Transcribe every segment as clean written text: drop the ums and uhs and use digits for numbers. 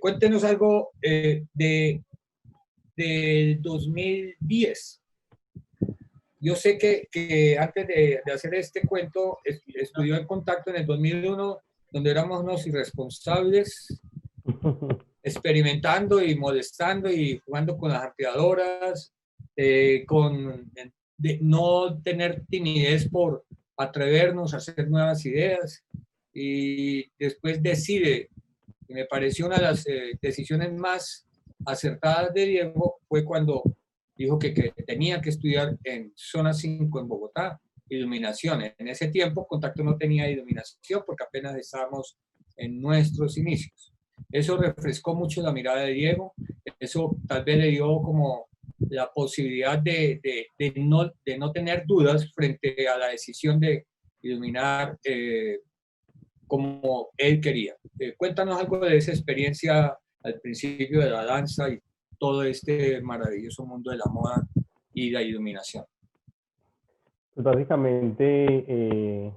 Cuéntenos algo del 2010. Yo sé que antes de hacer este cuento, estudió en Contacto en el 2001, donde éramos unos irresponsables, experimentando y molestando y jugando con las ampliadoras, de no tener timidez por atrevernos a hacer nuevas ideas. Y después decide, y me pareció una de las decisiones más acertadas de Diego, fue cuando dijo que tenía que estudiar en Zona 5 en Bogotá, iluminación. En ese tiempo Contacto no tenía iluminación porque apenas estábamos en nuestros inicios. Eso refrescó mucho la mirada de Diego, eso tal vez le dio como la posibilidad de no tener dudas frente a la decisión de iluminar como él quería. Cuéntanos algo de esa experiencia al principio de la danza y todo este maravilloso mundo de la moda y la iluminación. Pues básicamente,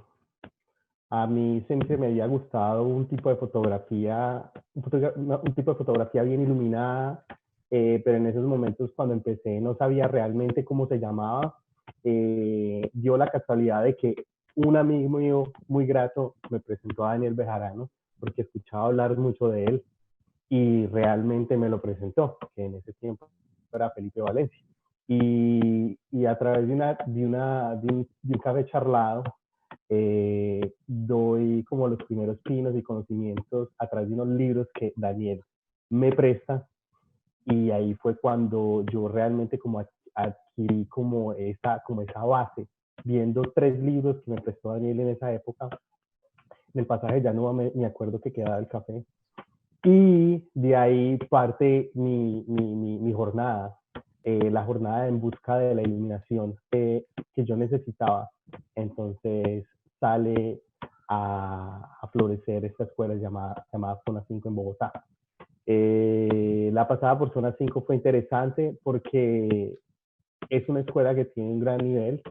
a mí siempre me había gustado un tipo de fotografía, un tipo de fotografía bien iluminada, pero en esos momentos cuando empecé no sabía realmente cómo se llamaba. Dio la casualidad de que un amigo mío muy grato me presentó a Daniel Bejarano, porque escuchaba hablar mucho de él y realmente me lo presentó, que en ese tiempo era Felipe Valencia. Y a través de un café charlado, doy como los primeros pinos y conocimientos a través de unos libros que Daniel me presta, y ahí fue cuando yo realmente como adquirí como esa base, viendo 3 libros que me prestó Daniel en esa época, en el pasaje ya no me acuerdo que quedaba el café, y de ahí parte mi jornada, la jornada en busca de la iluminación que yo necesitaba. Entonces sale a florecer esta escuela llamada Zona 5 en Bogotá. La pasada por Zona 5 fue interesante porque es una escuela que tiene un gran nivel,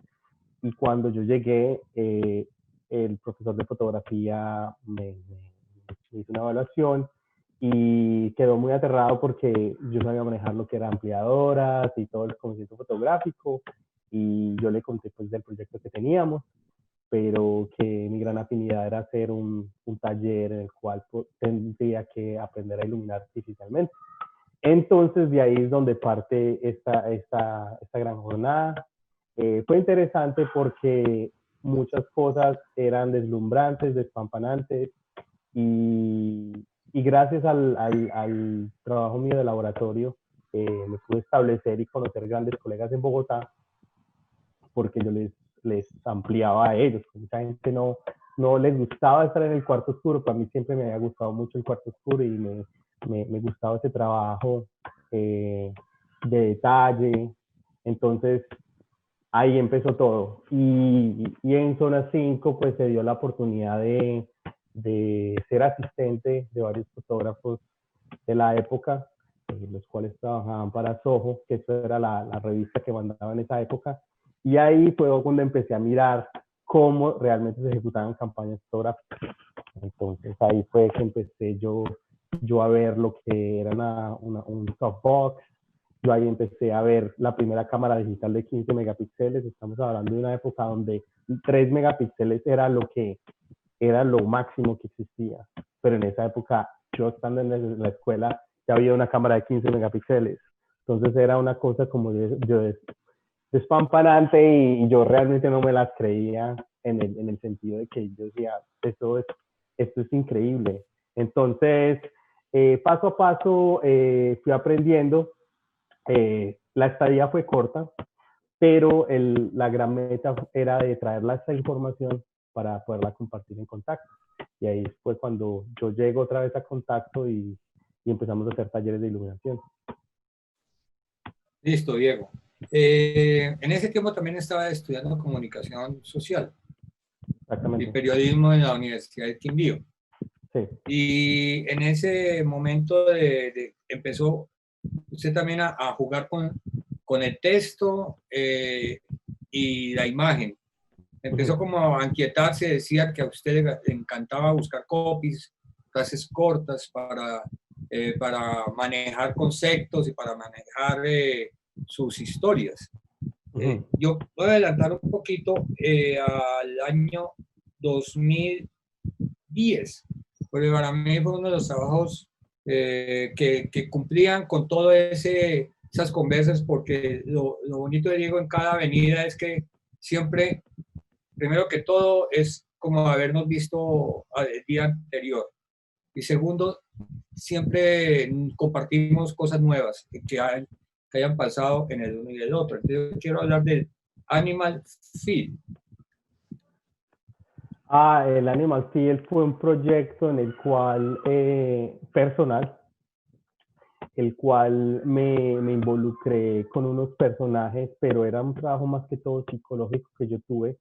y cuando yo llegué, el profesor de fotografía me hizo una evaluación y quedó muy aterrado porque yo sabía manejar lo que eran ampliadoras y todo el conocimiento fotográfico, y yo le conté pues del proyecto que teníamos, pero que mi gran afinidad era hacer un taller en el cual tendría que aprender a iluminar artificialmente. Entonces de ahí es donde parte esta gran jornada. Fue interesante porque muchas cosas eran deslumbrantes, despampanantes, y, y gracias al trabajo mío de laboratorio, me pude establecer y conocer grandes colegas en Bogotá, porque yo les ampliaba a ellos. Mucha gente no les gustaba estar en el cuarto oscuro. Para mí siempre me había gustado mucho el cuarto oscuro, y me gustaba ese trabajo de detalle. Entonces ahí empezó todo. Y en Zona 5 pues se dio la oportunidad de ser asistente de varios fotógrafos de la época, los cuales trabajaban para Soho, que eso era la revista que mandaba en esa época. Y ahí fue cuando empecé a mirar cómo realmente se ejecutaban campañas fotográficas. Entonces ahí fue que empecé yo a ver lo que era un softbox. Yo ahí empecé a ver la primera cámara digital de 15 megapíxeles. Estamos hablando de una época donde 3 megapíxeles era lo máximo que existía. Pero en esa época, yo estando en la escuela, ya había una cámara de 15 megapíxeles. Entonces era una cosa como despampanante, y yo realmente no me las creía en el sentido de que yo decía, esto es increíble. Entonces, paso a paso fui aprendiendo. La estadía fue corta, pero la gran meta era de traerla esta información para poderla compartir en Contacto. Y ahí fue cuando yo llego otra vez a Contacto, y empezamos a hacer talleres de iluminación. Listo, Diego. En ese tiempo también estaba estudiando comunicación social y Exactamente. periodismo en la Universidad de Quindío. Sí. Y en ese momento empezó usted también a jugar con el texto y la imagen. Empezó como a inquietarse, decía que a usted le encantaba buscar copies, frases cortas, para manejar conceptos y para manejar sus historias. Yo voy a adelantar un poquito al año 2010, porque para mí fue uno de los trabajos que cumplían con todas esas conversas, porque lo bonito de Diego en cada avenida es que siempre, primero que todo, es como habernos visto el día anterior. Y segundo, siempre compartimos cosas nuevas que hayan pasado en el uno y el otro. Entonces, yo quiero hablar del Animal Field. El Animal Field fue un proyecto en el cual, personal, el cual me involucré con unos personajes, pero era un trabajo más que todo psicológico que yo tuve.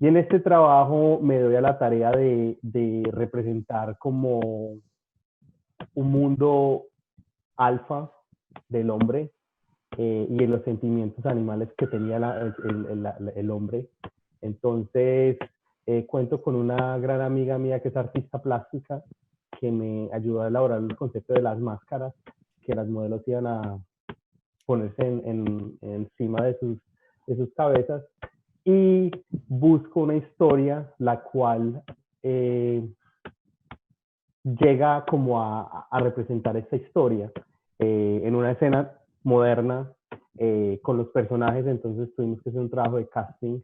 Y en este trabajo me doy a la tarea de representar como un mundo alfa del hombre y en los sentimientos animales que tenía el hombre. Entonces, cuento con una gran amiga mía que es artista plástica, que me ayudó a elaborar el concepto de las máscaras, que las modelos iban a ponerse encima de sus cabezas. Y busco una historia la cual llega como a representar esta historia en una escena moderna con los personajes. Entonces tuvimos que hacer un trabajo de casting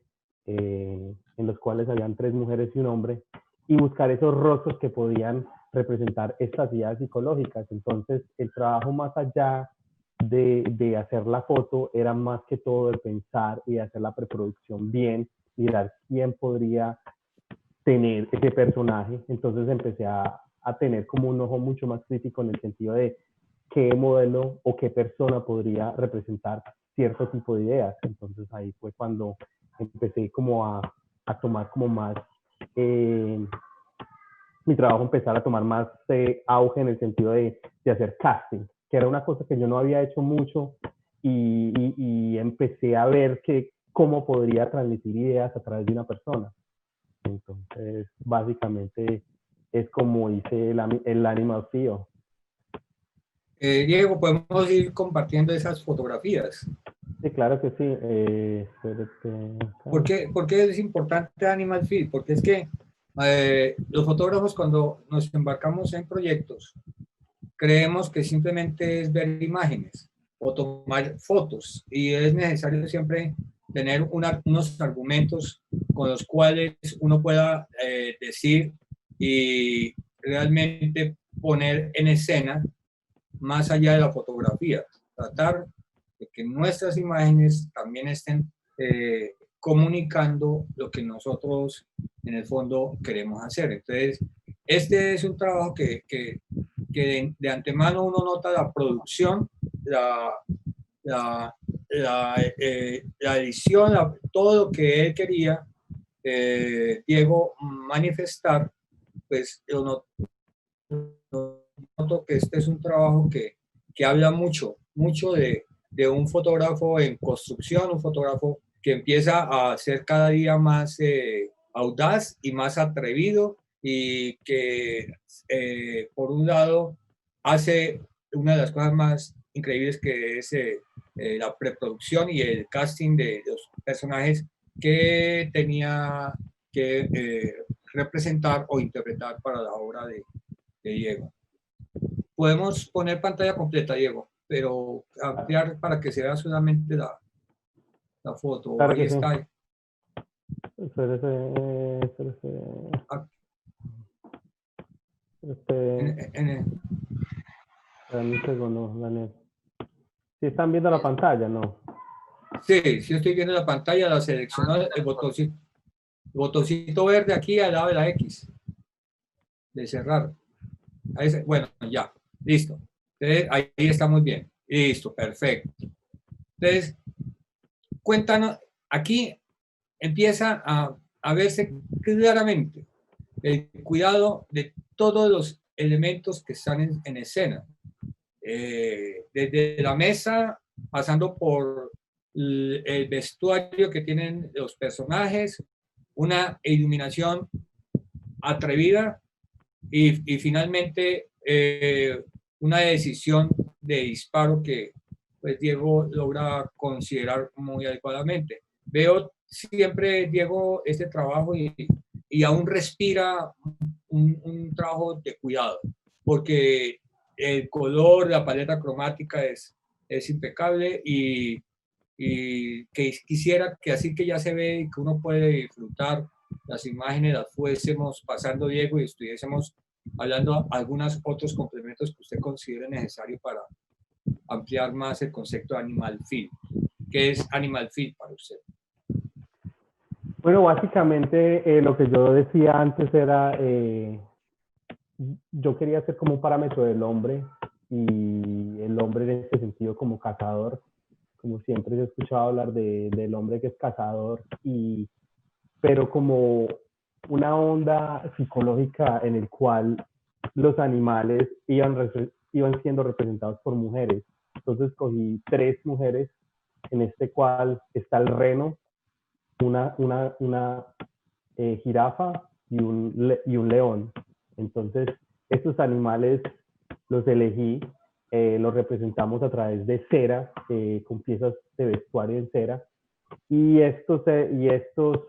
en los cuales habían 3 mujeres y un hombre, y buscar esos rostros que podían representar estas ideas psicológicas. Entonces el trabajo, más allá de hacer la foto, era más que todo de pensar y de hacer la preproducción bien, y mirar quién podría tener ese personaje. Entonces empecé a tener como un ojo mucho más crítico en el sentido de qué modelo o qué persona podría representar cierto tipo de ideas. Entonces ahí fue cuando empecé como a tomar como más, mi trabajo empezar a tomar más auge en el sentido de hacer casting, que era una cosa que yo no había hecho mucho, y empecé a ver cómo podría transmitir ideas a través de una persona. Entonces, básicamente es como hice el Animal Field. Diego, ¿podemos ir compartiendo esas fotografías? Sí, claro que sí. ¿Por qué es importante Animal Field? Porque es que los fotógrafos, cuando nos embarcamos en proyectos, creemos que simplemente es ver imágenes o tomar fotos, y es necesario siempre tener unos argumentos con los cuales uno pueda decir y realmente poner en escena más allá de la fotografía. Tratar de que nuestras imágenes también estén comunicando lo que nosotros en el fondo queremos hacer. Entonces, este es un trabajo que de antemano uno nota la producción, la edición, todo lo que él quería, Diego, manifestar. Pues yo noto que este es un trabajo que habla mucho de un fotógrafo en construcción, un fotógrafo que empieza a ser cada día más audaz y más atrevido, y que por un lado hace una de las cosas más increíbles, que es la preproducción y el casting de los personajes que tenía que representar o interpretar para la obra de Diego. Podemos poner pantalla completa, Diego, pero ampliar para que se vea solamente la foto. Claro Ahí que está. Sí. Espérese. Un segundo, Daniel. ¿Sí están viendo la pantalla? No. Sí, sí estoy viendo la pantalla, la seleccionó el botoncito verde aquí al lado de la X, de cerrar. Bueno, ya, listo. Entonces, ahí está muy bien. Listo, perfecto. Entonces, cuéntanos, aquí empieza a verse claramente el cuidado de todos los elementos que están en escena. Desde la mesa, pasando por el vestuario que tienen los personajes, una iluminación atrevida, y finalmente una decisión de disparo que pues Diego logra considerar muy adecuadamente. Veo siempre, Diego, este trabajo y aún respira un trabajo de cuidado, porque el color, la paleta cromática es impecable y que quisiera que así que ya se ve y que uno puede disfrutar las imágenes, las fuésemos pasando, Diego, y estuviésemos hablando algunos otros complementos que usted considere necesario para ampliar más el concepto de animal feed. ¿Qué es animal feed para usted? Bueno, básicamente lo que yo decía antes era, yo quería ser como un parámetro del hombre y el hombre en este sentido como cazador, como siempre he escuchado hablar del hombre que es cazador, pero como una onda psicológica en el cual los animales iban siendo representados por mujeres. Entonces cogí 3 mujeres, en este cual está el reno, una jirafa y un león. Entonces, estos animales los elegí, los representamos a través de cera, con piezas de vestuario en cera. Y estos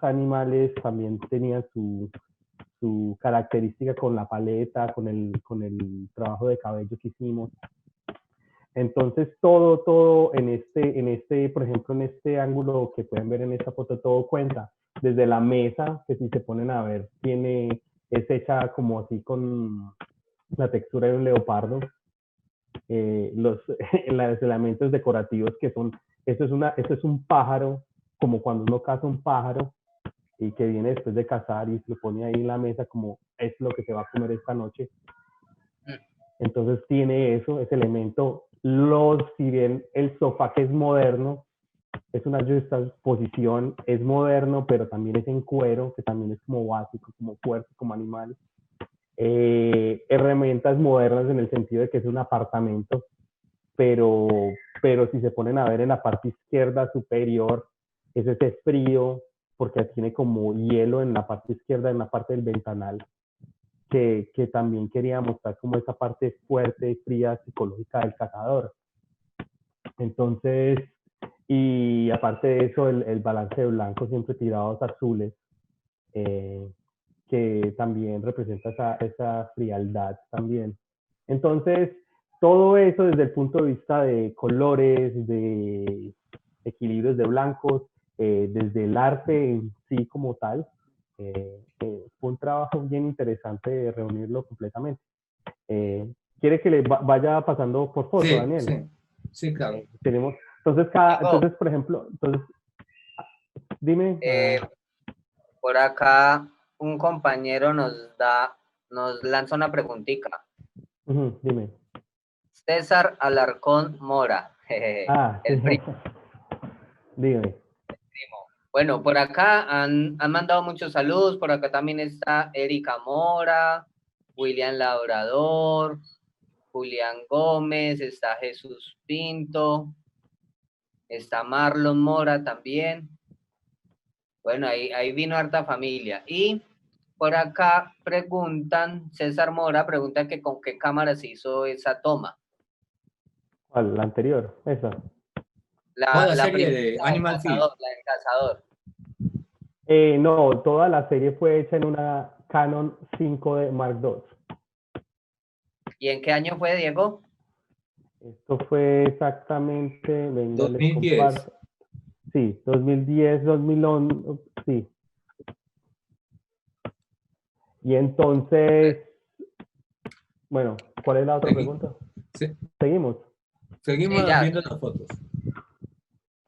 animales también tenían su característica con la paleta, con el trabajo de cabello que hicimos. Entonces, todo por ejemplo, en este ángulo que pueden ver en esta foto, todo cuenta. Desde la mesa, que si se ponen a ver, es hecha como así con la textura de un leopardo. Los elementos decorativos que son, esto es un pájaro, como cuando uno caza un pájaro y que viene después de cazar y se lo pone ahí en la mesa como es lo que se va a comer esta noche. Entonces tiene eso, ese elemento. Si bien el sofá que es moderno, es una juxtaposición, es moderno, pero también es en cuero, que también es como básico, como fuerte, como animal. Herramientas modernas en el sentido de que es un apartamento, pero, pero si se ponen a ver en la parte izquierda superior, es ese frío, porque tiene como hielo en la parte izquierda, en la parte del ventanal, que también quería mostrar como esa parte fuerte y fría psicológica del cazador. Entonces, y aparte de eso, el balance de blancos siempre tirados azules, que también representa esa frialdad también. Entonces, todo eso desde el punto de vista de colores, de equilibrios de blancos, desde el arte en sí como tal, fue un trabajo bien interesante de reunirlo completamente. ¿Quiere que le vaya pasando por foto, Sí, Daniel? sí, sí, claro. Tenemos, Diego, entonces, por ejemplo, dime. por acá un compañero nos lanza una preguntita. Dime. César Alarcón Mora, Sí. el primo. Dime. Bueno, por acá han mandado muchos saludos. Por acá también está Erika Mora, William Labrador, Julián Gómez, está Jesús Pinto, está Marlon Mora también. Bueno, ahí vino harta familia. Y por acá preguntan, César Mora pregunta que con qué cámara se hizo esa toma. ¿Cuál? La anterior, esa. No, la La serie primera, de Animal Feed. la del cazador. No, toda la serie fue hecha en una Canon 5D Mark II. ¿Y en qué año fue, Diego? Esto fue exactamente, venga, les 2010. comparto. Sí, 2010, 2011, sí. Y entonces, bueno, ¿cuál es la otra pregunta? Seguimos. Seguimos Sí, ya. viendo las fotos.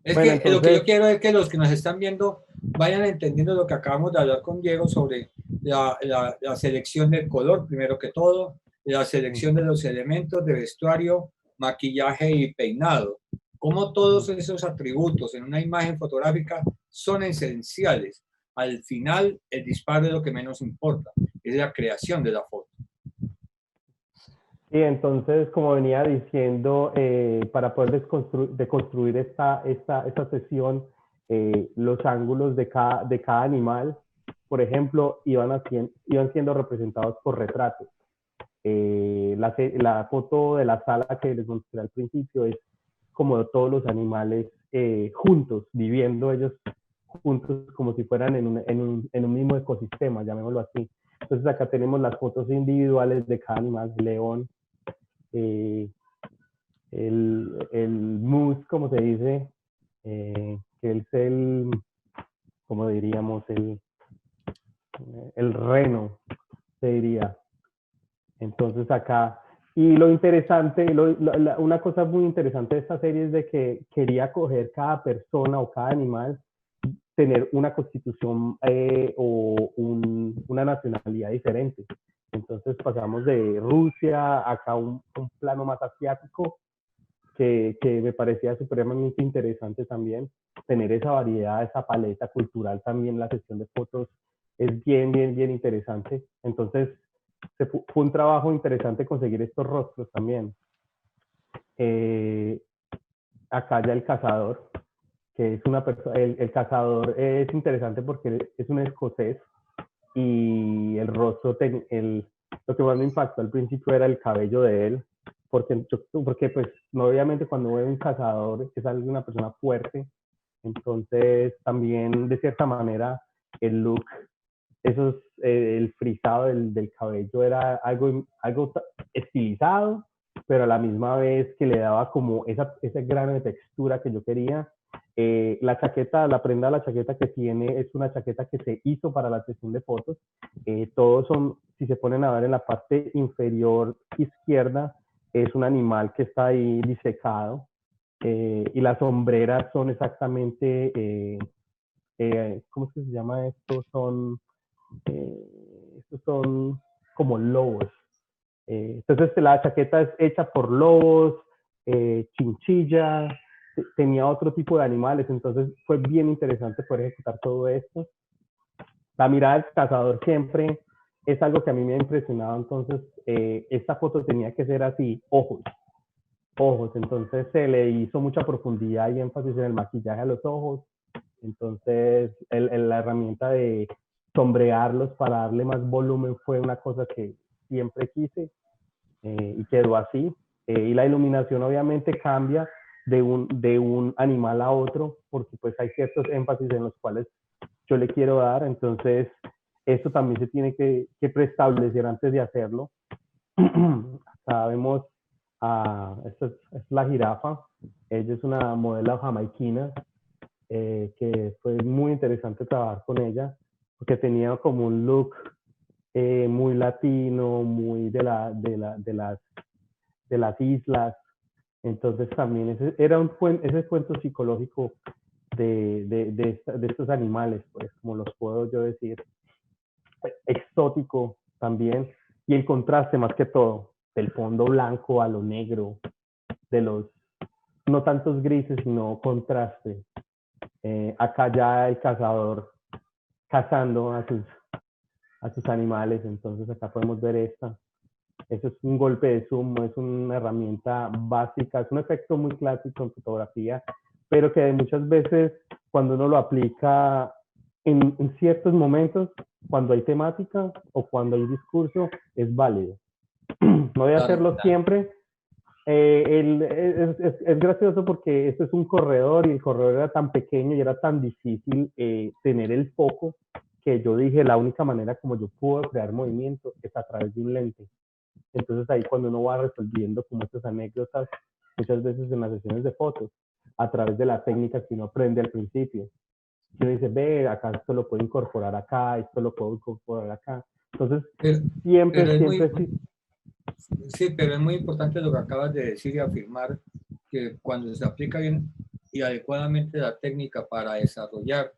Es Bueno, que lo que yo entonces, quiero es que los que nos están viendo vayan entendiendo lo que acabamos de hablar con Diego sobre la selección del color, primero que todo, la selección de los elementos de vestuario, maquillaje y peinado. Cómo todos esos atributos en una imagen fotográfica son esenciales. Al final, el disparo es lo que menos importa, es la creación de la foto. y entonces, como venía diciendo, para poder deconstruir esta sesión, los ángulos de cada animal, por ejemplo, iban siendo representados por retratos. La foto de la sala que les mostré al principio es como de todos los animales juntos, viviendo ellos juntos como si fueran en un mismo ecosistema, llamémoslo así. Entonces acá tenemos las fotos individuales de cada animal, león, el moose, como se dice, que es como diríamos, el reno, se diría. Entonces acá, y lo interesante, una cosa muy interesante de esta serie es de que quería coger cada persona o cada animal, tener una constitución o una nacionalidad diferente. Entonces pasamos de Rusia acá a un plano más asiático, que me parecía supremamente interesante también. Tener esa variedad, esa paleta cultural también, la sesión de fotos es bien interesante. Entonces fue un trabajo interesante conseguir estos rostros también. Acá ya el cazador, que es una persona, el cazador es interesante porque es un escocés y el rostro, lo que más me impactó al principio era el cabello de él, porque pues obviamente cuando veo un cazador es una persona fuerte, entonces también de cierta manera el look, el frisado del cabello era algo estilizado, pero a la misma vez que le daba como ese grano de textura que yo quería. La chaqueta, la prenda de la chaqueta que tiene es una chaqueta que se hizo para la sesión de fotos. Todos son, si se ponen a ver en la parte inferior izquierda, es un animal que está ahí disecado. Y las sombreras son exactamente, ¿cómo es que se llama esto? Estos son como lobos. Entonces la chaqueta es hecha por lobos, chinchilla, tenía otro tipo de animales, entonces fue bien interesante poder ejecutar todo esto. La mirada del cazador siempre es algo que a mí me ha impresionado, entonces esta foto tenía que ser así, ojos, entonces se le hizo mucha profundidad y énfasis en el maquillaje a los ojos, entonces la herramienta de sombrearlos para darle más volumen fue una cosa que siempre quise y quedó así. Y la iluminación obviamente cambia de un animal a otro, porque pues hay ciertos énfasis en los cuales yo le quiero dar, entonces esto también se tiene que preestablecer antes de hacerlo. Acá vemos, esta es la jirafa, ella es una modelo jamaiquina, que fue muy interesante trabajar con ella, porque tenía como un look muy latino, muy de las islas. Entonces también ese cuento psicológico de estos animales, pues como los puedo yo decir, exótico también, y el contraste más que todo, del fondo blanco a lo negro, de los no tantos grises, sino contraste. Acá ya el cazador cazando a sus animales, entonces acá podemos ver esta. Eso es un golpe de zoom, es una herramienta básica, es un efecto muy clásico en fotografía, pero que muchas veces cuando uno lo aplica en ciertos momentos, cuando hay temática o cuando hay discurso, es válido. No voy a hacerlo siempre. Es gracioso porque este es un corredor y el corredor era tan pequeño y era tan difícil tener el foco que yo dije la única manera como yo puedo crear movimiento es a través de un lente. Entonces ahí cuando uno va resolviendo como estas anécdotas, muchas veces en las sesiones de fotos, a través de la técnica que uno aprende al principio. Uno dice, ve, acá esto lo puedo incorporar acá, esto lo puedo incorporar acá. Entonces, siempre sí, pero es muy importante lo que acabas de decir y afirmar, que cuando se aplica bien y adecuadamente la técnica para desarrollar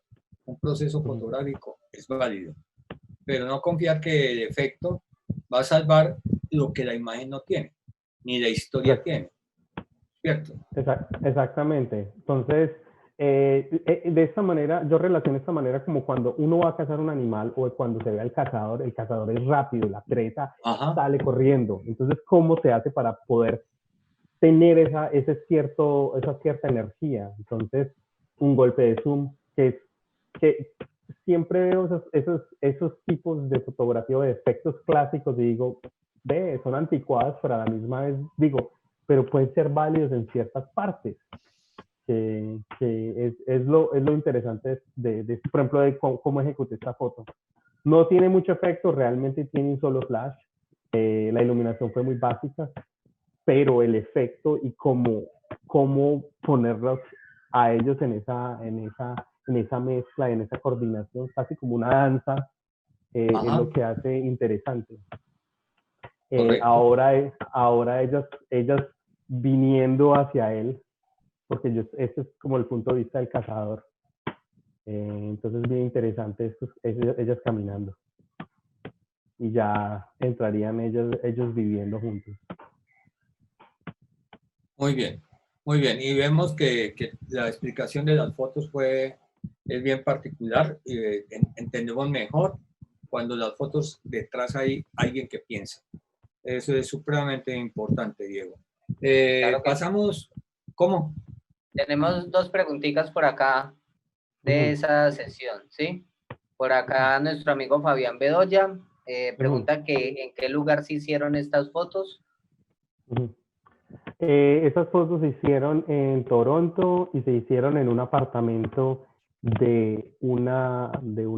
un proceso fotográfico es válido, pero no confiar que el efecto va a salvar lo que la imagen no tiene, ni la historia tiene, ¿cierto? Exactamente. Entonces, de esta manera, yo relaciono de esta manera como cuando uno va a cazar un animal o cuando se ve al cazador, el cazador es rápido, la presa sale corriendo. Entonces, ¿cómo se hace para poder tener esa cierta energía? Entonces, un golpe de zoom que siempre veo esos tipos de fotografía o de efectos clásicos y digo, ve, son anticuadas, pero a la misma vez digo, pero pueden ser válidos en ciertas partes, que es lo interesante por ejemplo, de cómo ejecuté esta foto. No tiene mucho efecto, realmente tiene un solo flash, la iluminación fue muy básica, pero el efecto y cómo ponerlos a ellos en esa mezcla, en esa coordinación, casi como una danza, es lo que hace interesante. Ahora ellas viniendo hacia él, porque este es como el punto de vista del cazador. Entonces es bien interesante ellas caminando. Y ya entrarían ellos viviendo juntos. Muy bien, muy bien. Y vemos que la explicación de las fotos es bien particular. Entendemos mejor cuando las fotos detrás hay alguien que piensa. Eso es supremamente importante, Diego. Claro que Pasamos, ¿cómo? tenemos dos preguntitas por acá de esa sesión, ¿sí? Por acá nuestro amigo Fabián Bedoya pregunta que en qué lugar se hicieron estas fotos. Esas fotos se hicieron en Toronto y se hicieron en un apartamento de una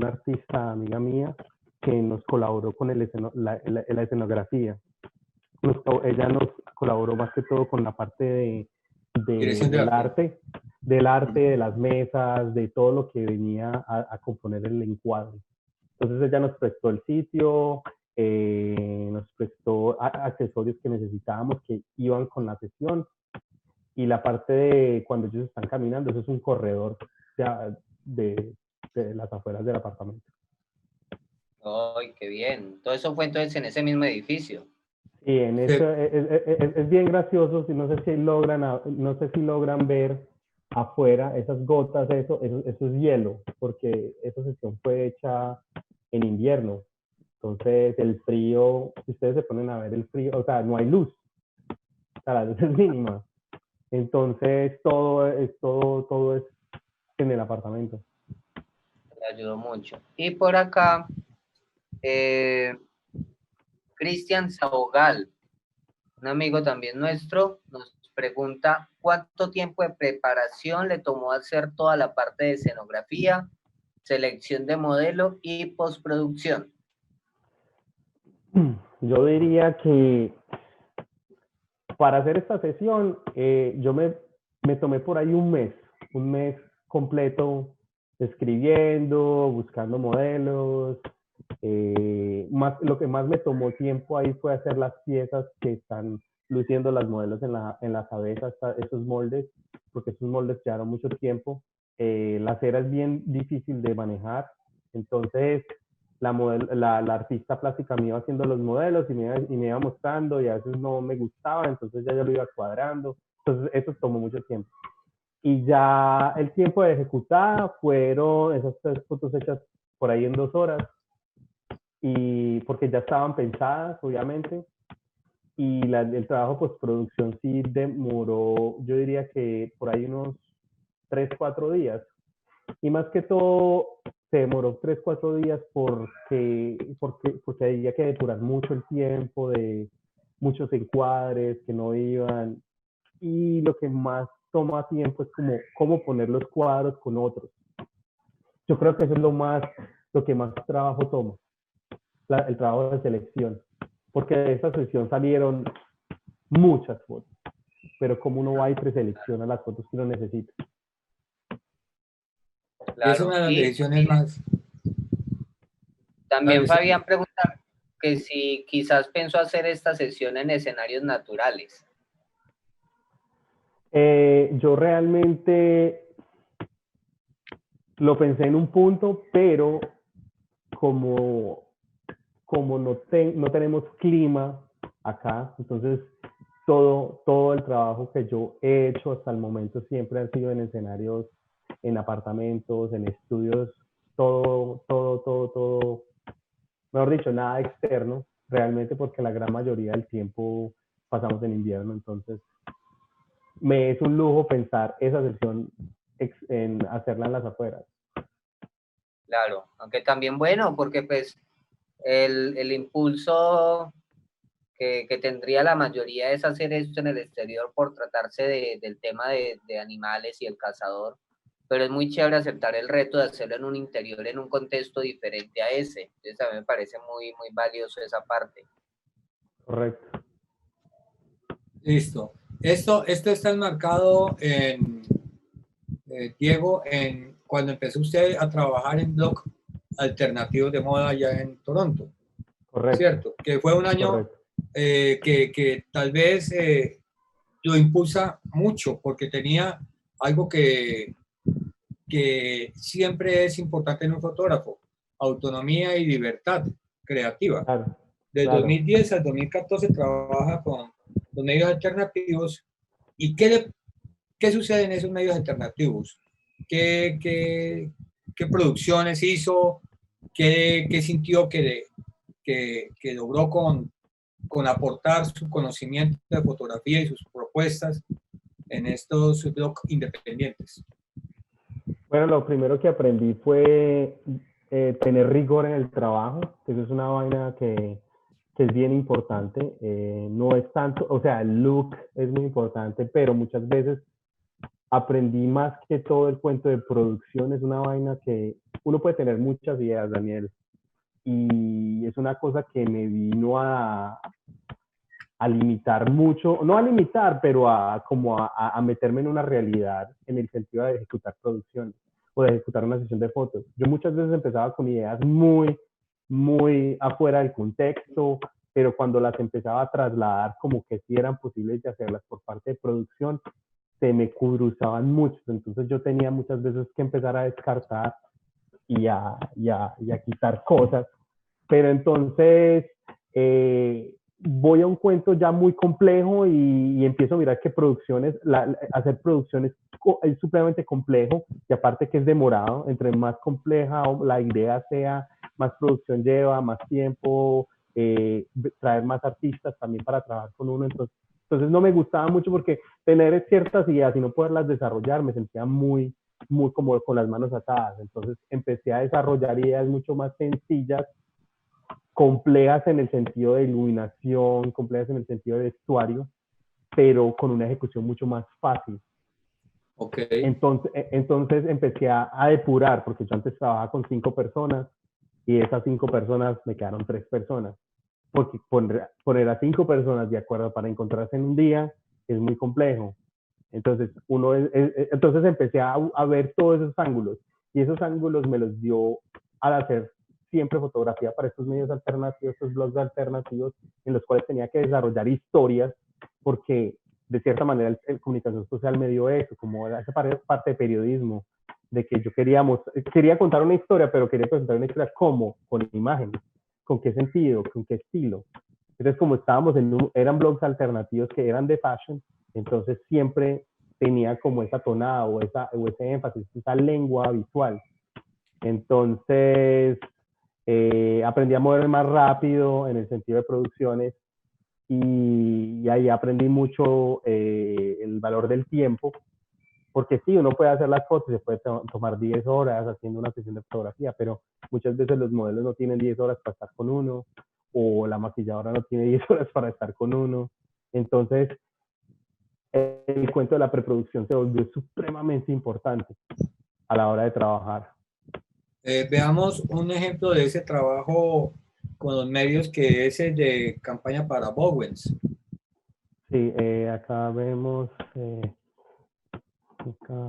artista amiga mía que nos colaboró con la escenografía. Ella nos colaboró más que todo con la parte del arte, de las mesas, de todo lo que venía a componer el encuadre. Entonces ella nos prestó el sitio, nos prestó accesorios que necesitábamos que iban con la sesión, y la parte de cuando ellos están caminando, eso es un corredor de las afueras del apartamento. ¡Ay, qué bien! Todo eso fue entonces en ese mismo edificio. Sí, eso es bien gracioso, no sé si logran ver afuera esas gotas, eso es hielo, porque esa sesión fue hecha en invierno. Entonces el frío, si ustedes se ponen a ver el frío, o sea, no hay luz, o sea, la luz es mínima. Entonces todo es en el apartamento. Me ayudó mucho. Y por acá, Cristian Sabogal, un amigo también nuestro, nos pregunta cuánto tiempo de preparación le tomó hacer toda la parte de escenografía, selección de modelo y postproducción. Yo diría que para hacer esta sesión, yo me tomé por ahí un mes completo escribiendo, buscando modelos. Lo que más me tomó tiempo ahí fue hacer las piezas que están luciendo las modelos en la cabeza, esos moldes, porque esos moldes llevaron mucho tiempo. La cera es bien difícil de manejar, entonces la artista plástica me iba haciendo los modelos y me iba mostrando, y a veces no me gustaba, entonces ya yo lo iba cuadrando. Entonces eso tomó mucho tiempo. Y ya el tiempo de ejecutar fueron esas 3 fotos hechas por ahí en 2 horas, y porque ya estaban pensadas, obviamente. Y el trabajo postproducción sí demoró, yo diría que por ahí unos 3, 4 días. Y más que todo se demoró 3, 4 días porque había que depurar mucho el tiempo de muchos encuadres que no iban. Y lo que más toma tiempo es como cómo poner los cuadros con otros. Yo creo que eso es lo que más trabajo toma, el trabajo de selección. Porque de esa sesión salieron muchas fotos, pero como uno va y preselecciona las fotos que uno necesita. Claro. Es una de las decisiones más. También Fabián pregunta que si quizás pensó hacer esta sesión en escenarios naturales. Yo realmente lo pensé en un punto, pero como no tenemos clima acá, entonces todo el trabajo que yo he hecho hasta el momento siempre han sido en escenarios, en apartamentos, en estudios, todo, mejor dicho, nada externo, realmente, porque la gran mayoría del tiempo pasamos en invierno. Entonces me es un lujo pensar esa sesión en hacerla en las afueras. Claro, aunque también bueno, porque pues el impulso que tendría la mayoría es hacer esto en el exterior por tratarse del tema de animales y el cazador, pero es muy chévere aceptar el reto de hacerlo en un interior, en un contexto diferente a ese. Entonces a mí me parece muy, muy valioso esa parte. Correcto. Listo. Esto está enmarcado Diego, cuando empezó usted a trabajar en blog alternativos de moda allá en Toronto, Correcto. ¿cierto? Que fue un año Correcto. que tal vez lo impulsa mucho porque tenía algo que siempre es importante en un fotógrafo, autonomía y libertad creativa. Claro. Del Claro. 2010 al 2014 trabaja con los medios alternativos. ¿Y qué sucede en esos medios alternativos? ¿Qué producciones hizo? ¿Qué sintió que logró con aportar su conocimiento de fotografía y sus propuestas en estos blogs independientes? Bueno, lo primero que aprendí fue tener rigor en el trabajo, que eso es una vaina que es bien importante. No es tanto, o sea, el look es muy importante, pero muchas veces aprendí más que todo el cuento de producción. Es una vaina que uno puede tener muchas ideas, Daniel, y es una cosa que me vino a limitar mucho, no a limitar, pero a meterme en una realidad en el sentido de ejecutar producciones o de ejecutar una sesión de fotos. Yo muchas veces empezaba con ideas muy afuera del contexto, pero cuando las empezaba a trasladar como que sí eran posibles de hacerlas por parte de producción, se me cruzaban muchos. Entonces yo tenía muchas veces que empezar a descartar y a quitar cosas. Pero entonces voy a un cuento ya muy complejo y empiezo a mirar que hacer producciones es supremamente complejo y aparte que es demorado. Entre más compleja la idea sea, más producción lleva, más tiempo, traer más artistas también para trabajar con uno. Entonces no me gustaba mucho porque tener ciertas ideas y no poderlas desarrollar me sentía muy como con las manos atadas. Entonces empecé a desarrollar ideas mucho más sencillas, complejas en el sentido de iluminación, complejas en el sentido de vestuario, pero con una ejecución mucho más fácil. Ok. Entonces empecé a depurar, porque yo antes trabajaba con 5 personas y de esas 5 personas me quedaron 3 personas. Porque poner a 5 personas de acuerdo para encontrarse en un día es muy complejo. Entonces, entonces empecé a ver todos esos ángulos y esos ángulos me los dio al hacer siempre fotografía para estos medios alternativos, estos blogs alternativos en los cuales tenía que desarrollar historias porque de cierta manera el comunicación social me dio eso, como esa parte de periodismo, de que yo quería contar una historia, pero quería contar una historia ¿cómo? Con imágenes, con qué sentido, con qué estilo. Entonces, como eran blogs alternativos que eran de fashion, entonces siempre tenía como esa tonada o ese énfasis, esa lengua visual. Entonces, aprendí a moverme más rápido en el sentido de producciones y ahí aprendí mucho el valor del tiempo, porque sí, uno puede hacer las fotos, se puede tomar 10 horas haciendo una sesión de fotografía, pero muchas veces los modelos no tienen 10 horas para estar con uno, o la maquilladora no tiene 10 horas para estar con uno. Entonces, el cuento de la preproducción se volvió supremamente importante a la hora de trabajar. Veamos un ejemplo de ese trabajo con los medios que es el de campaña para Bowens. Sí, acá vemos... acá...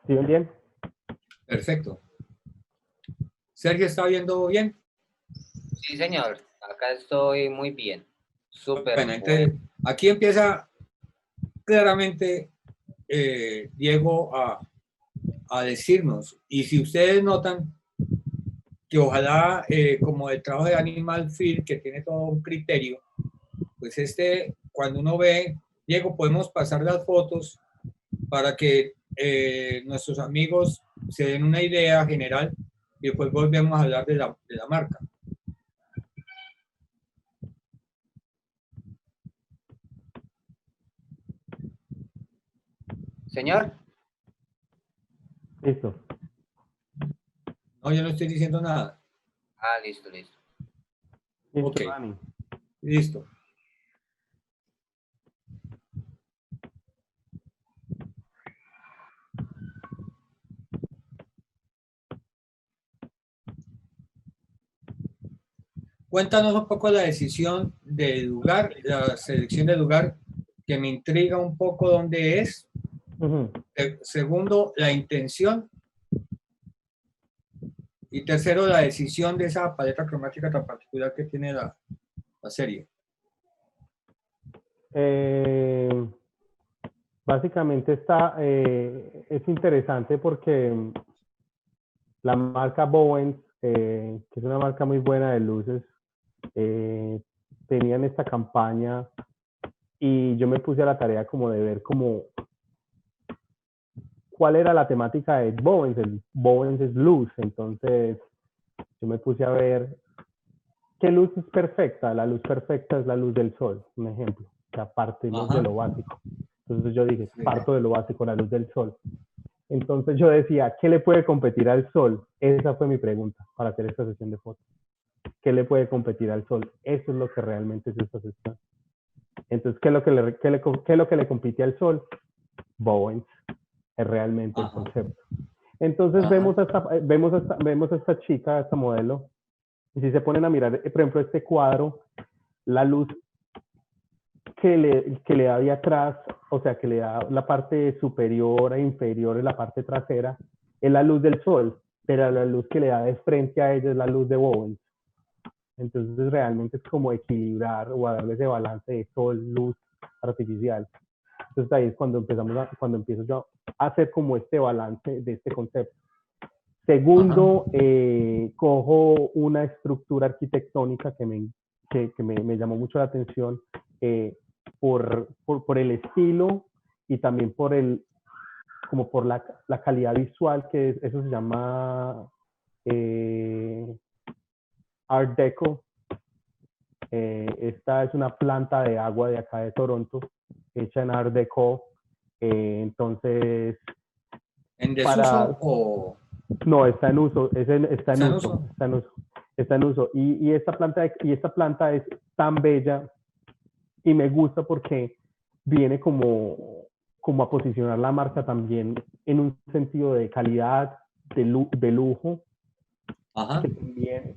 ¿Sí ven bien? Perfecto. ¿Sergio está viendo bien? Sí, señor. Acá estoy muy bien. Súper Bueno, bueno. entonces aquí empieza claramente Diego a decirnos, y si ustedes notan que ojalá como el trabajo de Animal Field, que tiene todo un criterio, pues cuando uno ve, Diego, podemos pasar las fotos para que nuestros amigos se den una idea general y después volvemos a hablar de la marca. Señor. Listo. No, yo no estoy diciendo nada. Ah, listo, listo. Listo, Ok. Dani. Listo. Cuéntanos un poco la decisión del lugar, la selección del lugar, que me intriga un poco dónde es. Ujú. Segundo, la intención. Y tercero, la decisión de esa paleta cromática tan particular que tiene la serie. Básicamente es interesante porque la marca Bowens, que es una marca muy buena de luces, tenían esta campaña y yo me puse a la tarea como de ver cuál era la temática de Bowens. El Bowens es luz, entonces yo me puse a ver qué luz es perfecta. La luz perfecta es la luz del sol, un ejemplo. O sea, partimos de lo básico. Entonces yo dije, parto de lo básico, la luz del sol. Entonces yo decía, ¿qué le puede competir al sol? Esa fue mi pregunta para hacer esta sesión de fotos. ¿Qué le puede competir al sol? Eso es lo que realmente es esta sesión. Entonces, ¿qué es lo que le compite al sol? Bowens es realmente el concepto. Entonces vemos a esta chica, a esta modelo, y si se ponen a mirar, por ejemplo, este cuadro, la luz que le da de atrás, o sea, que le da la parte superior e inferior en la parte trasera, es la luz del sol, pero la luz que le da de frente a ella es la luz de Bowens. Entonces realmente es como equilibrar o darle ese balance de sol-luz artificial. Entonces ahí es cuando empiezo yo a hacer como este balance de este concepto. Segundo, cojo una estructura arquitectónica que me llamó mucho la atención por el estilo y también por la calidad visual, eso se llama Art Deco. Esta es una planta de agua de acá de Toronto, hecha en Art Deco. Entonces, ¿En desuso o...? No, está en uso, está en uso. Y esta planta es tan bella y me gusta porque viene como a posicionar la marca también en un sentido de calidad, de lujo,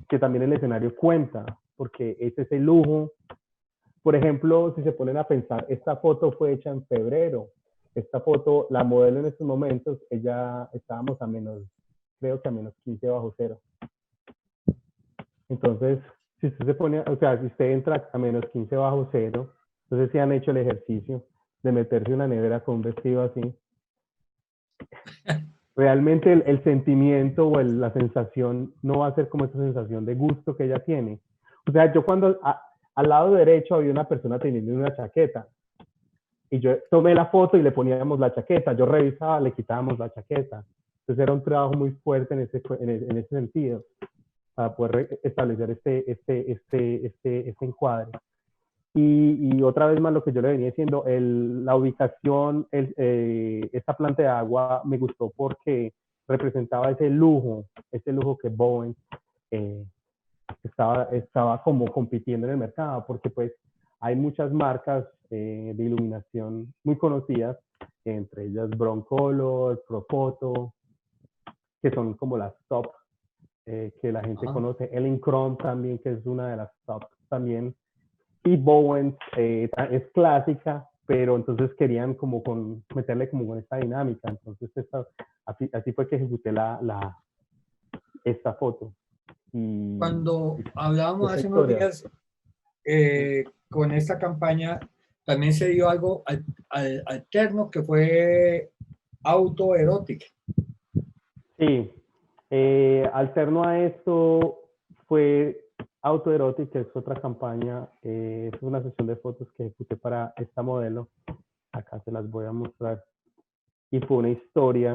que también el escenario cuenta, porque es ese lujo. Por ejemplo, si se ponen a pensar, esta foto fue hecha en febrero. Esta foto, la modelo en estos momentos, estábamos creo que a menos 15 bajo cero. Entonces, si usted se pone, o sea, si usted entra a menos 15 bajo cero, entonces si han hecho el ejercicio de meterse en una nevera con un vestido así, realmente el sentimiento o la sensación no va a ser como esa sensación de gusto que ella tiene. O sea, yo cuando al lado derecho había una persona teniendo una chaqueta y yo tomé la foto y le poníamos la chaqueta, yo revisaba, le quitábamos la chaqueta. Entonces era un trabajo muy fuerte en ese sentido, para poder establecer este encuadre. Y otra vez más lo que yo le venía diciendo, la ubicación, esta planta de agua me gustó porque representaba ese lujo que Bowen estaba como compitiendo en el mercado, porque pues hay muchas marcas de iluminación muy conocidas, entre ellas Broncolor, Profoto, que son como las top que la gente conoce. Elinchrom también, que es una de las top también. Y Bowens es clásica, pero entonces querían como meterle como con esta dinámica. Entonces así fue que ejecuté esta foto. Cuando hablábamos hace unos días con esta campaña, también se dio algo alterno que fue autoerótica. Sí, alterno a esto fue Autoerotic, que es otra campaña, es una sesión de fotos que ejecuté para esta modelo. Acá se las voy a mostrar. Y fue una historia,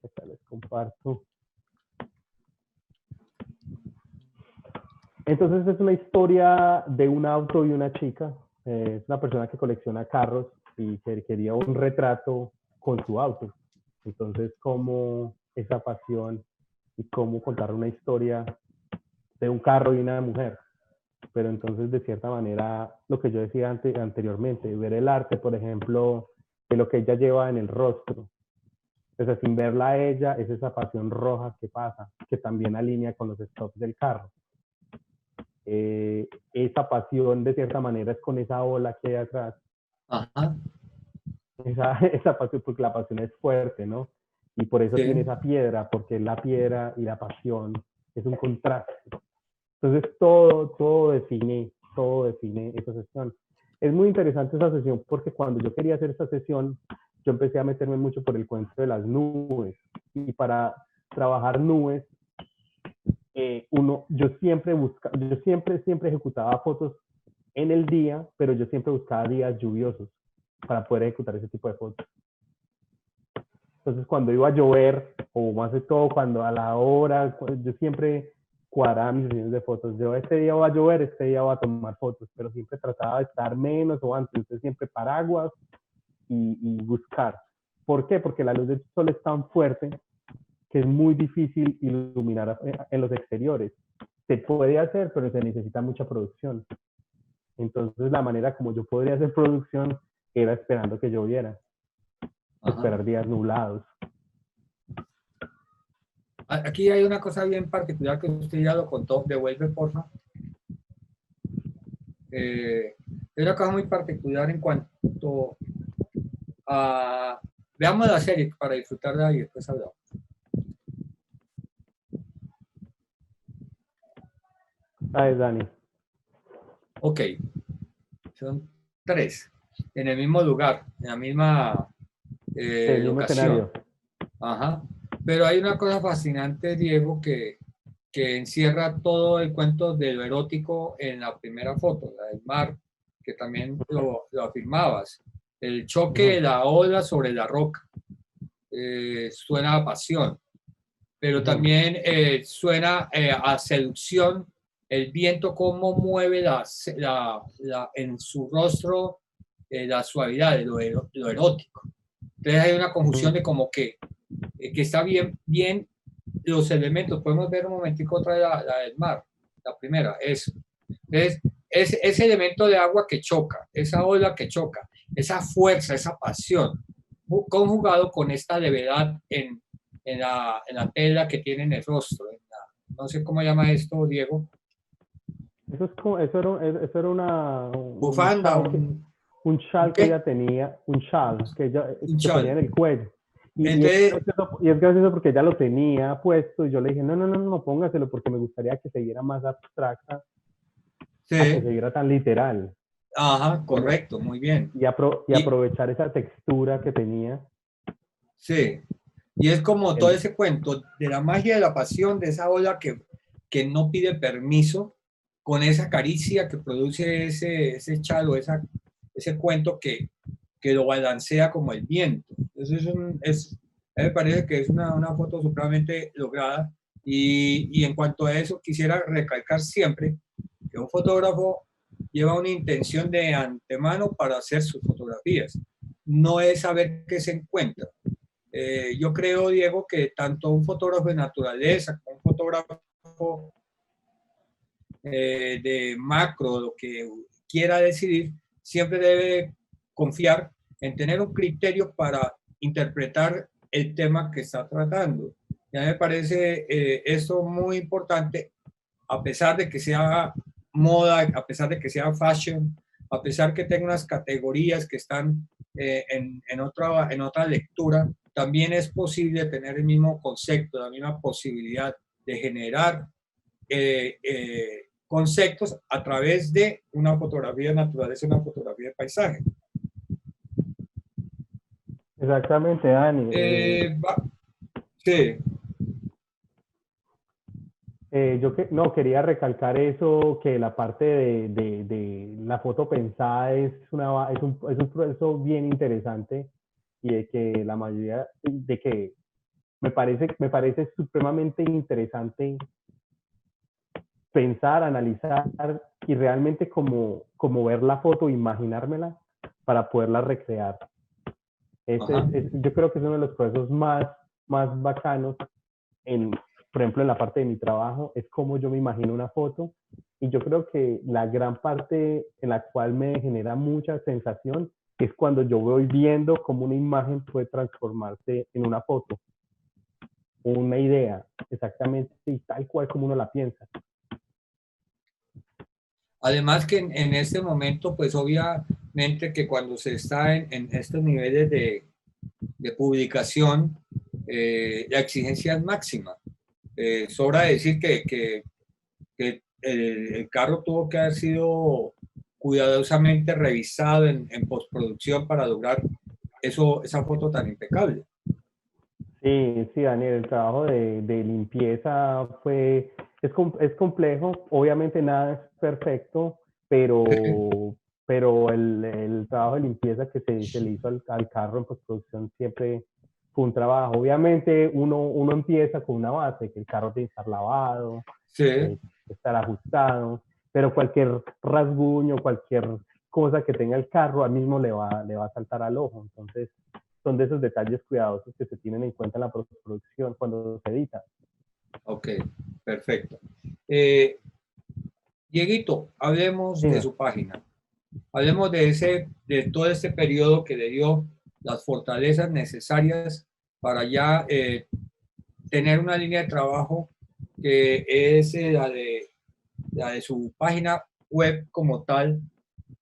acá les comparto. Entonces es una historia de un auto y una chica. Es una persona que colecciona carros y que quería un retrato con su auto. Entonces, cómo esa pasión y cómo contar una historia de un carro y una mujer. Pero entonces, de cierta manera, lo que yo decía anteriormente, ver el arte, por ejemplo, de lo que ella lleva en el rostro. O sea, sin verla a ella, es esa pasión roja que pasa, que también alinea con los stops del carro. Esa pasión, de cierta manera, es con esa ola que hay atrás. Ajá. Esa pasión, porque la pasión es fuerte, ¿no? Y por eso Sí. tiene esa piedra, porque la piedra y la pasión es un contraste. Entonces, todo define esa sesión. Es muy interesante esa sesión porque cuando yo quería hacer esta sesión, yo empecé a meterme mucho por el cuento de las nubes. Y para trabajar nubes, yo siempre ejecutaba fotos en el día, pero yo siempre buscaba días lluviosos para poder ejecutar ese tipo de fotos. Entonces, cuando iba a llover, o más de todo, cuando a la hora, yo siempre cuadraba mis sesiones de fotos. Yo, este día va a llover, este día voy a tomar fotos, pero siempre trataba de estar menos o antes. Entonces, siempre paraguas y buscar. ¿Por qué? Porque la luz del sol es tan fuerte que es muy difícil iluminar en los exteriores. Se puede hacer, pero se necesita mucha producción. Entonces, la manera como yo podría hacer producción era esperando que lloviera. Ajá. Esperar días nublados. Aquí hay una cosa bien particular que usted ya lo contó. Devuelve, porfa. Es una cosa muy particular en cuanto a... Veamos la serie para disfrutarla y después hablamos. ¿Sabes, Dani? Ok. Son 3. En el mismo lugar, en la misma El mismo locación. escenario. Ajá. Pero hay una cosa fascinante, Diego, que encierra todo el cuento de lo erótico en la primera foto, la del mar, que también lo afirmabas. El choque de la ola sobre la roca suena a pasión, pero también suena a seducción, el viento cómo mueve en su rostro la suavidad, lo erótico. Entonces hay una conjunción de como que está bien los elementos. Podemos ver un momentico otra la del mar, la primera, eso. Entonces, es ese elemento de agua que choca, esa ola que choca, esa fuerza, esa pasión, conjugado con esta levedad en la tela que tiene en el rostro. No sé cómo llama esto, Diego. Eso era Bufanda, un chal que ella tenía, un chal que ella se ponía en el cuello. Entonces, y es gracioso porque ella lo tenía puesto y yo le dije, no, póngaselo porque me gustaría que se viera más abstracta, sí. a que se viera tan literal. Ajá, correcto, muy bien. Y aprovechar esa textura que tenía. Sí, y es como todo ese cuento de la magia de la pasión, de esa ola que no pide permiso, con esa caricia que produce ese chalo, ese cuento que lo balancea como el viento. Entonces a mí me parece que es una foto supremamente lograda y en cuanto a eso quisiera recalcar siempre que un fotógrafo lleva una intención de antemano para hacer sus fotografías. No es saber qué se encuentra. Yo creo, Diego, que tanto un fotógrafo de naturaleza como un fotógrafo de macro, lo que quiera decidir, siempre debe confiar en tener un criterio para interpretar el tema que está tratando. Ya me parece esto muy importante, a pesar de que sea moda, a pesar de que sea fashion, a pesar que tenga unas categorías que están en otra lectura, también es posible tener el mismo concepto, la misma posibilidad de generar conceptos a través de una fotografía de naturaleza, una fotografía de paisaje. Exactamente, Dani. Sí. Quería recalcar eso, que la parte de la foto pensada es un proceso bien interesante y de que la mayoría, de que me parece supremamente interesante pensar, analizar y realmente como ver la foto, imaginármela para poderla recrear. Ajá. Yo creo que es uno de los procesos más bacanos, por ejemplo, en la parte de mi trabajo, es como yo me imagino una foto. Y yo creo que la gran parte en la cual me genera mucha sensación es cuando yo voy viendo cómo una imagen puede transformarse en una foto, una idea, exactamente y tal cual como uno la piensa. Además que en este momento, pues obviamente que cuando se está en estos niveles de publicación, la exigencia es máxima. Sobra decir que el carro tuvo que haber sido cuidadosamente revisado en postproducción para lograr esa foto tan impecable. Sí, sí, Daniel, el trabajo de limpieza es complejo, obviamente nada es perfecto, pero el trabajo de limpieza que se le hizo al carro en postproducción siempre fue un trabajo. Obviamente uno empieza con una base, que el carro tiene que estar lavado, Sí, estar ajustado, pero cualquier rasguño, cualquier cosa que tenga el carro, al mismo le va a saltar al ojo. Entonces, son de esos detalles cuidadosos que se tienen en cuenta en la postproducción cuando se edita. ok, perfecto. Eh, Dieguito, hablemos de Dime. su página. Hablemos de todo este periodo que le dio las fortalezas necesarias para ya tener una línea de trabajo que es la de su página web como tal,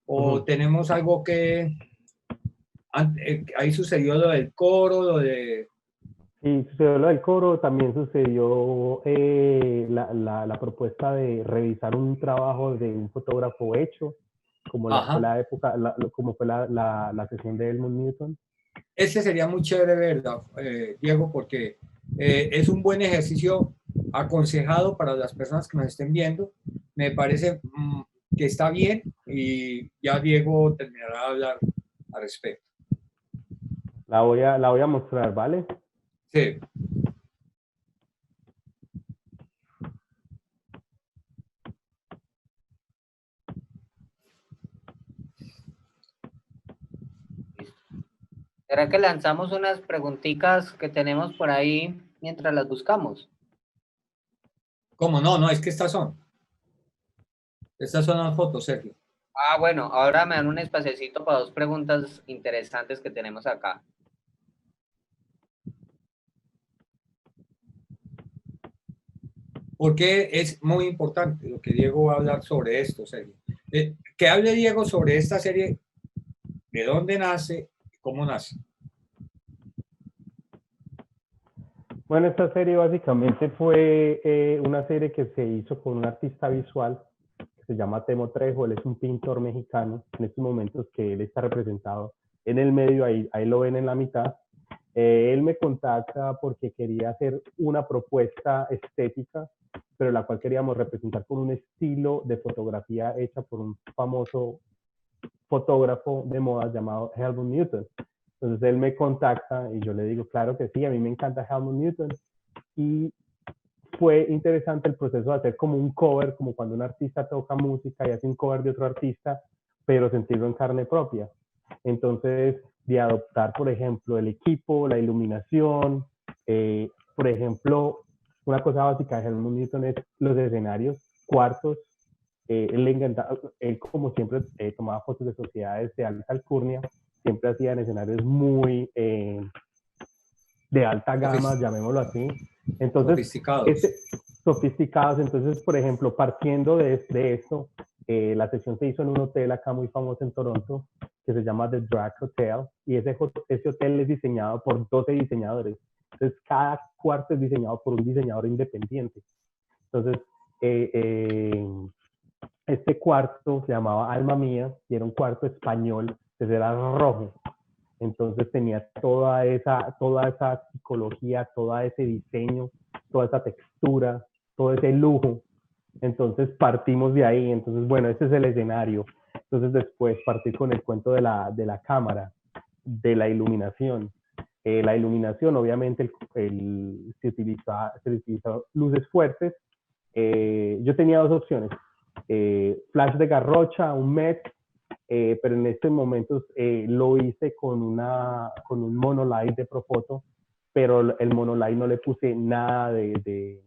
o tenemos algo que ahí sucedió lo del coro, lo de... Sí, sucedió lo del coro, también sucedió la propuesta de revisar un trabajo de un fotógrafo hecho, como fue Ajá, la época, como fue la sesión de Helmut Newton. ese sería muy chévere, ¿verdad, Diego? Porque es un buen ejercicio aconsejado para las personas que nos estén viendo. Me parece que está bien y ya Diego terminará de hablar al respecto. La voy a mostrar, ¿vale? Sí. ¿Será que lanzamos unas preguntitas que tenemos por ahí mientras las buscamos? ¿Cómo no? No, es que estas son las fotos, Sergio. Ah, bueno, ahora me dan un espaciecito para dos preguntas interesantes que tenemos acá. Porque es muy importante lo que Diego va a hablar sobre esto, Sergio. Que hable Diego sobre esta serie, de dónde nace y cómo nace. Bueno, esta serie básicamente fue una serie que se hizo con un artista visual que se llama Temo Trejo. Él es un pintor mexicano en estos momentos que él está representado en el medio, ahí lo ven en la mitad. Él me contacta porque quería hacer una propuesta estética, pero la cual queríamos representar con un estilo de fotografía hecha por un famoso fotógrafo de moda llamado Helmut Newton. Entonces él me contacta y yo le digo, claro que sí, a mí me encanta Helmut Newton. Y fue interesante el proceso de hacer como un cover, como cuando un artista toca música y hace un cover de otro artista, pero sentirlo en carne propia. Entonces, de adoptar, por ejemplo, el equipo, la iluminación, por ejemplo, una cosa básica de Helmut Newton es los escenarios, cuartos. Él le encantaba, él como siempre tomaba fotos de sociedades de alta alcurnia, siempre hacían escenarios muy de alta gama, llamémoslo así. Entonces, Sofisticados. este, sofisticados. Entonces, por ejemplo, partiendo de esto, la sesión se hizo en un hotel acá muy famoso en Toronto, que se llama The Drag Hotel, y ese hotel es diseñado por 12 diseñadores. Entonces, cada cuarto es diseñado por un diseñador independiente. Entonces, eh, eh, este cuarto se llamaba Alma Mía y era un cuarto español, que era rojo. Entonces tenía toda esa psicología, todo ese diseño, toda esa textura, todo ese lujo. Entonces partimos de ahí. Entonces, bueno, ese es el escenario. Entonces después partí con el cuento de la cámara, de la iluminación. La iluminación, obviamente, se utiliza luces fuertes. Yo tenía dos opciones, flash de garrocha, un MET, pero en estos momentos lo hice con un monolight de Profoto, pero el monolight no le puse nada de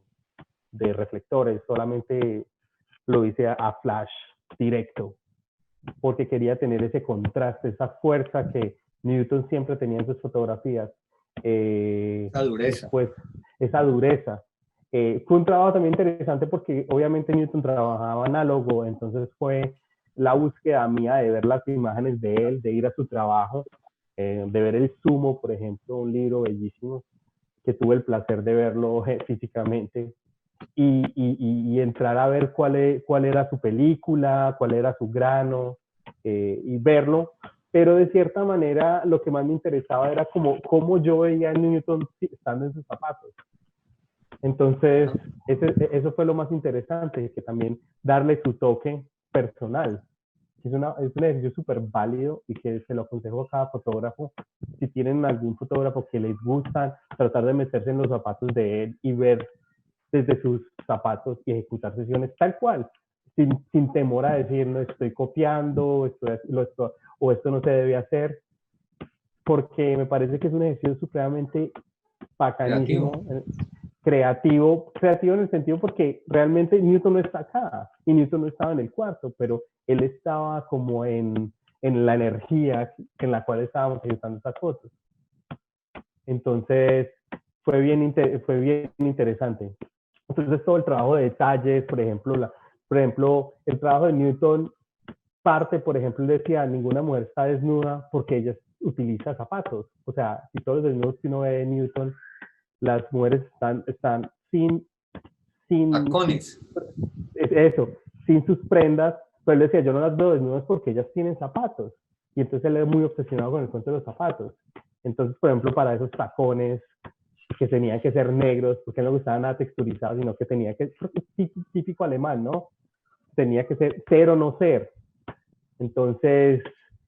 reflectores, solamente lo hice a flash directo, porque quería tener ese contraste, esa fuerza que Newton siempre tenía en sus fotografías. La dureza. Pues esa dureza. Fue un trabajo también interesante porque obviamente Newton trabajaba análogo, entonces fue la búsqueda mía de ver las imágenes de él, de ir a su trabajo, de ver el Sumo, por ejemplo, un libro bellísimo que tuve el placer de verlo físicamente y entrar a ver cuál era su película, cuál era su grano y verlo. Pero de cierta manera lo que más me interesaba era cómo yo veía a Newton estando en sus zapatos. Entonces, eso fue lo más interesante, que también darle su toque personal. Es un ejercicio súper válido y que se lo aconsejo a cada fotógrafo. Si tienen algún fotógrafo que les gusta, tratar de meterse en los zapatos de él y ver desde sus zapatos y ejecutar sesiones tal cual, sin temor a decir, no estoy copiando, o esto no se debe hacer, porque me parece que es un ejercicio supremamente bacanísimo, creativo en el sentido porque realmente Newton no está acá y Newton no estaba en el cuarto, pero él estaba como en la energía en la cual estábamos ejecutando estas fotos. Entonces fue bien interesante. Entonces todo el trabajo de detalles, por ejemplo, el trabajo de Newton parte, por ejemplo, él decía, ninguna mujer está desnuda porque ella utiliza zapatos. O sea, si todos los desnudos que uno ve de Newton, las mujeres están sin tacones. Eso, sin sus prendas, pero él decía, yo no las veo desnudas porque ellas tienen zapatos. Y entonces él es muy obsesionado con el cuento de los zapatos. Entonces, por ejemplo, para esos tacones que tenían que ser negros, porque no le gustaba nada texturizado, sino que tenía que, típico alemán, ¿no? Tenía que ser o no ser. Entonces,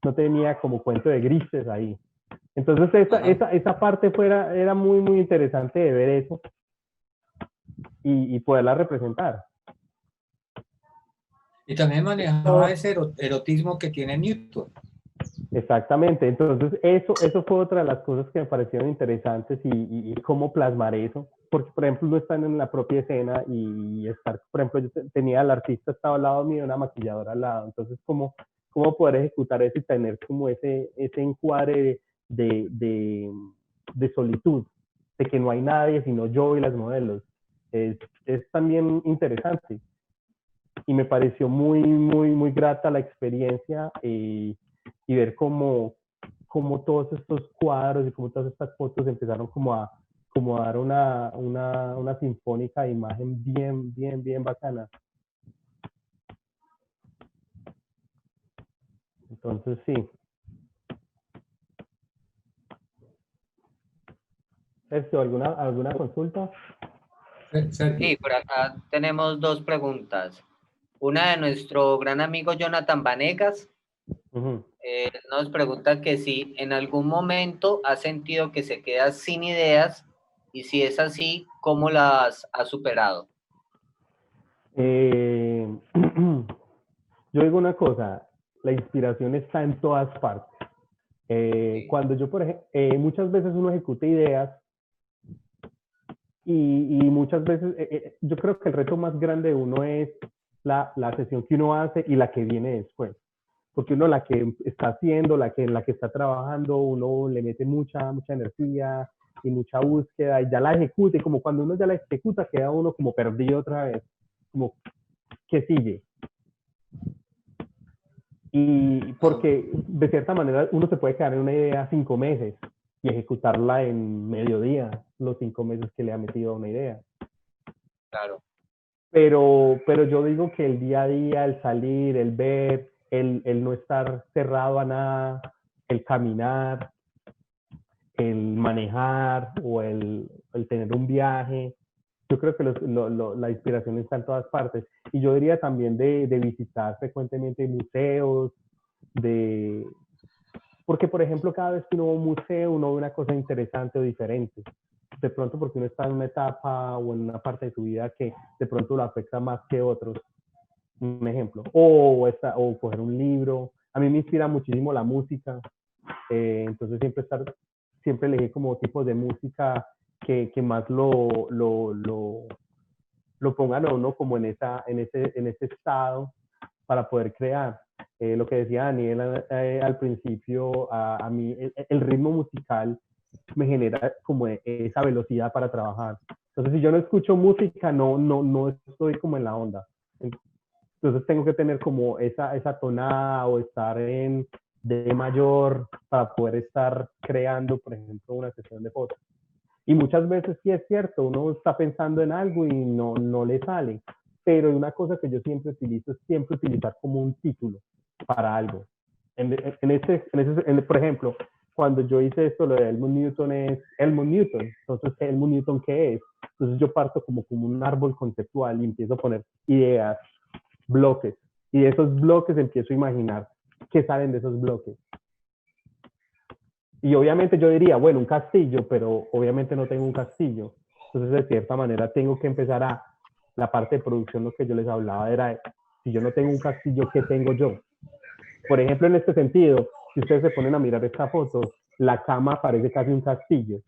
no tenía como cuento de grises ahí. Entonces, esa parte era muy, muy interesante de ver eso y poderla representar. Y también manejaba ese erotismo que tiene Newton. Exactamente, entonces eso fue otra de las cosas que me parecieron interesantes y cómo plasmar eso, porque por ejemplo no están en la propia escena y estar, por ejemplo, yo tenía al artista estaba al lado mío, una maquilladora al lado, entonces cómo poder ejecutar eso y tener como ese encuadre de solitud, de que no hay nadie sino yo y las modelos, es también interesante y me pareció muy, muy, muy grata la experiencia y ver cómo todos estos cuadros y cómo todas estas fotos empezaron como a dar una sinfónica de imagen bien, bien, bien bacana. Entonces, sí. Sergio, ¿alguna consulta? Sergio. Sí, por acá tenemos dos preguntas. Una de nuestro gran amigo Jonathan Vanegas. Nos pregunta que si en algún momento ha sentido que se queda sin ideas y si es así, ¿cómo las ha superado? Yo digo una cosa, la inspiración está en todas partes. Cuando yo, por ejemplo, muchas veces uno ejecuta ideas y muchas veces, yo creo que el reto más grande de uno es la sesión que uno hace y la que viene después. Porque uno la que está haciendo, la que está trabajando, uno le mete mucha energía y mucha búsqueda y ya la ejecuta y como cuando uno ya la ejecuta queda uno como perdido otra vez, como ¿qué sigue? Y porque de cierta manera uno se puede quedar en una idea 5 meses y ejecutarla en mediodía, los 5 meses que le ha metido a una idea. Claro. Pero yo digo que el día a día, el salir, el ver, el no estar cerrado a nada, el caminar, el manejar o el tener un viaje, yo creo que la inspiración está en todas partes. Y yo diría también de visitar frecuentemente museos, porque por ejemplo cada vez que uno va a un museo uno ve una cosa interesante o diferente. De pronto porque uno está en una etapa o en una parte de su vida que de pronto lo afecta más que otros. Un ejemplo. O coger un libro A mí me inspira muchísimo la música, entonces siempre elegí como tipos de música que más lo pongan a uno como en ese estado para poder crear. Lo que decía Daniel al principio, a mí el ritmo musical me genera como esa velocidad para trabajar. Entonces, si yo no escucho música, no estoy como en la onda. Entonces, tengo que tener como esa tonada o estar en D mayor para poder estar creando, por ejemplo, una sesión de fotos. Y muchas veces sí es cierto, uno está pensando en algo y no le sale. Pero una cosa que yo siempre utilizo es siempre utilizar como un título para algo. Por ejemplo, cuando yo hice esto, lo de Helmut Newton es Helmut Newton. Entonces, ¿Helmut Newton qué es? Entonces yo parto como un árbol conceptual y empiezo a poner ideas, bloques. Y de esos bloques empiezo a imaginar qué salen de esos bloques. Y obviamente yo diría, bueno, un castillo, pero obviamente no tengo un castillo. Entonces, de cierta manera, tengo que empezar a la parte de producción, lo que yo les hablaba era, si yo no tengo un castillo, ¿qué tengo yo? Por ejemplo, en este sentido, si ustedes se ponen a mirar esta foto, la cama parece casi un castillo.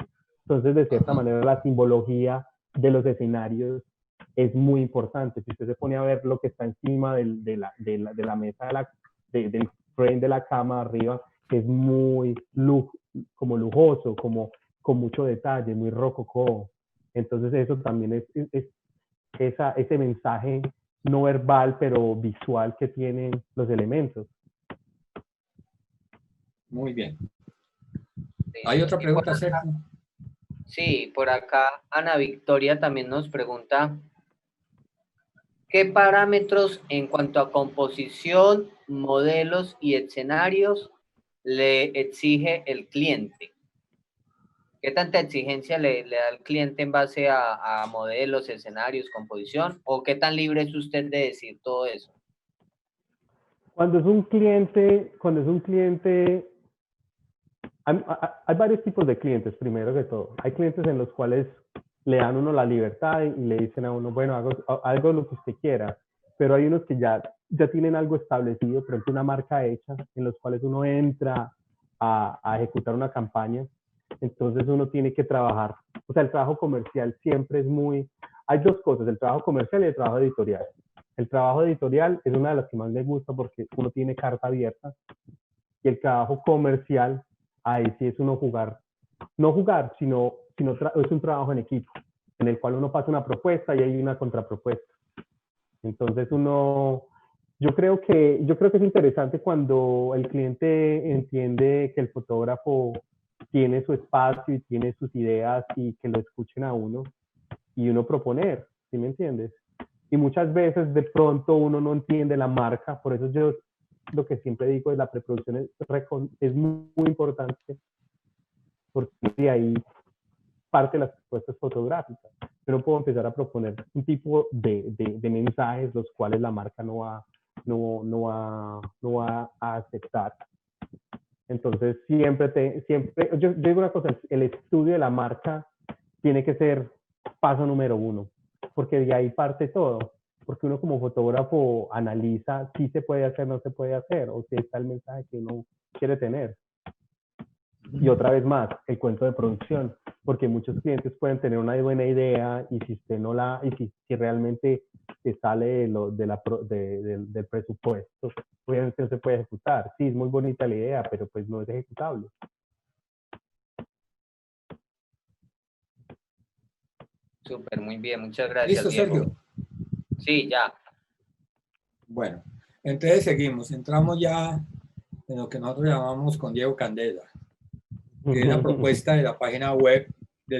Entonces, de cierta manera, la simbología de los escenarios es muy importante. Si usted se pone a ver lo que está encima de la mesa, del frame de la cama arriba, es muy como lujoso, como con mucho detalle, muy rococó. Entonces, eso también es ese mensaje no verbal, pero visual que tienen los elementos. Muy bien. ¿Hay otra pregunta, Sergio? Sí, por acá Ana Victoria también nos pregunta, ¿qué parámetros en cuanto a composición, modelos y escenarios le exige el cliente? ¿Qué tanta exigencia le da el cliente en base a modelos, escenarios, composición? ¿O qué tan libre es usted de decir todo eso? Cuando es un cliente, hay varios tipos de clientes, primero que todo. Hay clientes en los cuales le dan a uno la libertad y le dicen a uno, bueno, hago lo que usted quiera, pero hay unos que ya tienen algo establecido, por ejemplo, una marca hecha, en los cuales uno entra a ejecutar una campaña, entonces uno tiene que trabajar. O sea, el trabajo comercial siempre es hay dos cosas, el trabajo comercial y el trabajo editorial. El trabajo editorial es una de las que más me gusta porque uno tiene carta abierta, y el trabajo comercial, ahí sí es uno no jugar, sino es un trabajo en equipo, en el cual uno pasa una propuesta y hay una contrapropuesta. Entonces yo creo que es interesante cuando el cliente entiende que el fotógrafo tiene su espacio y tiene sus ideas y que lo escuchen a uno y uno proponer, ¿sí me entiendes? Y muchas veces de pronto uno no entiende la marca, por eso yo lo que siempre digo es la preproducción es muy, muy importante, porque de ahí parte de las propuestas fotográficas. Yo no puedo empezar a proponer un tipo de mensajes los cuales la marca no va a aceptar. Entonces, yo digo una cosa, el estudio de la marca tiene que ser paso número uno, porque de ahí parte todo. Porque uno como fotógrafo analiza si se puede hacer, no se puede hacer, o si está el mensaje que uno quiere tener. Y otra vez más, el cuento de producción, porque muchos clientes pueden tener una buena idea y si usted si realmente se sale del presupuesto, obviamente no se puede ejecutar. Sí, es muy bonita la idea, pero pues no es ejecutable. Súper, muy bien, muchas gracias. ¿Listo, Diego? Sergio? Sí, ya. Bueno, entonces seguimos. Entramos ya en lo que nosotros llamamos con Diego Candela, que es la propuesta de la página web, de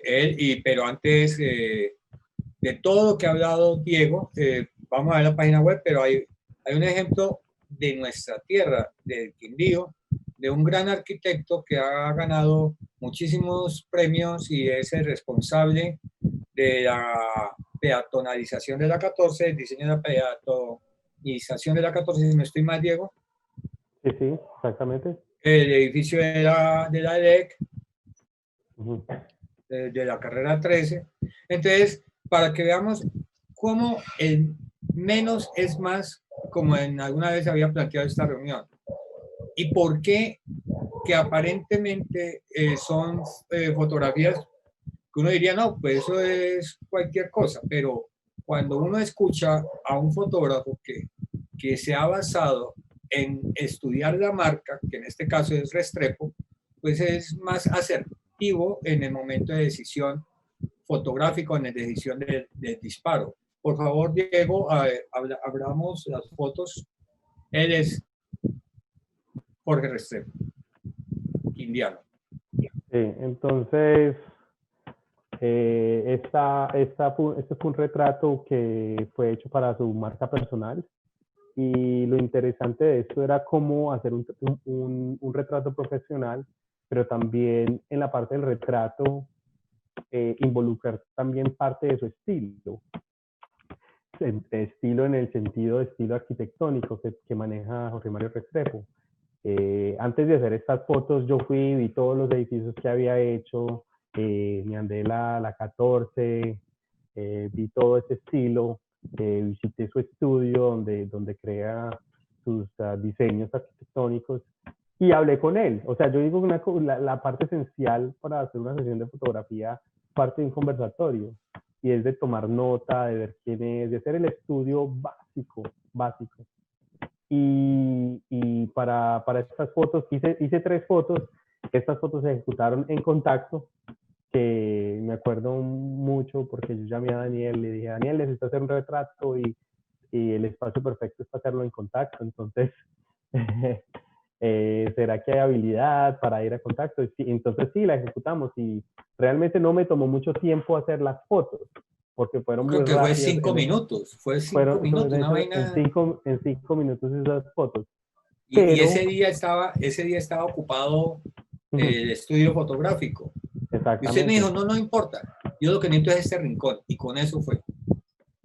él. Pero antes de todo lo que ha hablado Diego, vamos a ver la página web, pero hay un ejemplo de nuestra tierra, del Quindío, de un gran arquitecto que ha ganado muchísimos premios y es el responsable de la peatonalización de la 14, el diseño de la peatonalización de la 14, si no estoy mal, Diego. Sí, exactamente. El edificio de la EDEC, de la carrera 13. Entonces, para que veamos cómo el menos es más como en alguna vez había planteado esta reunión. ¿Y por qué? Que aparentemente son fotografías que uno diría, no, pues eso es cualquier cosa, pero cuando uno escucha a un fotógrafo que se ha basado en estudiar la marca, que en este caso es Restrepo, pues es más asertivo en el momento de decisión fotográfico, en la decisión del disparo. Por favor, Diego, abramos las fotos. Él es Jorge Restrepo, indiano. Sí, entonces, este fue un retrato que fue hecho para su marca personal. Y lo interesante de esto era cómo hacer un retrato profesional, pero también en la parte del retrato involucrar también parte de su estilo. Estilo en el sentido de estilo arquitectónico que maneja Jorge Mario Restrepo. Antes de hacer estas fotos, yo fui, vi todos los edificios que había hecho, me andé la 14, vi todo ese estilo, visité su estudio donde crea sus diseños arquitectónicos y hablé con él. O sea, yo digo que la parte esencial para hacer una sesión de fotografía parte de un conversatorio y es de tomar nota, de ver quién es, de hacer el estudio básico. Y para estas fotos, hice 3 fotos. Estas fotos se ejecutaron en contacto, que me acuerdo mucho porque yo llamé a Daniel, le dije, Daniel, necesito hacer un retrato y el espacio perfecto es para hacerlo en contacto. Entonces, ¿será que hay habilidad para ir a contacto? Entonces sí, la ejecutamos y realmente no me tomó mucho tiempo hacer las fotos porque fueron Creo muy que fue rápidas. 5 minutos, fue 5 minutos, una vaina. En 5 minutos esas fotos. Y Pero, ese día estaba ocupado el estudio fotográfico. Y usted me dijo, exactamente, no importa, yo lo que necesito es este rincón. Y con eso fue.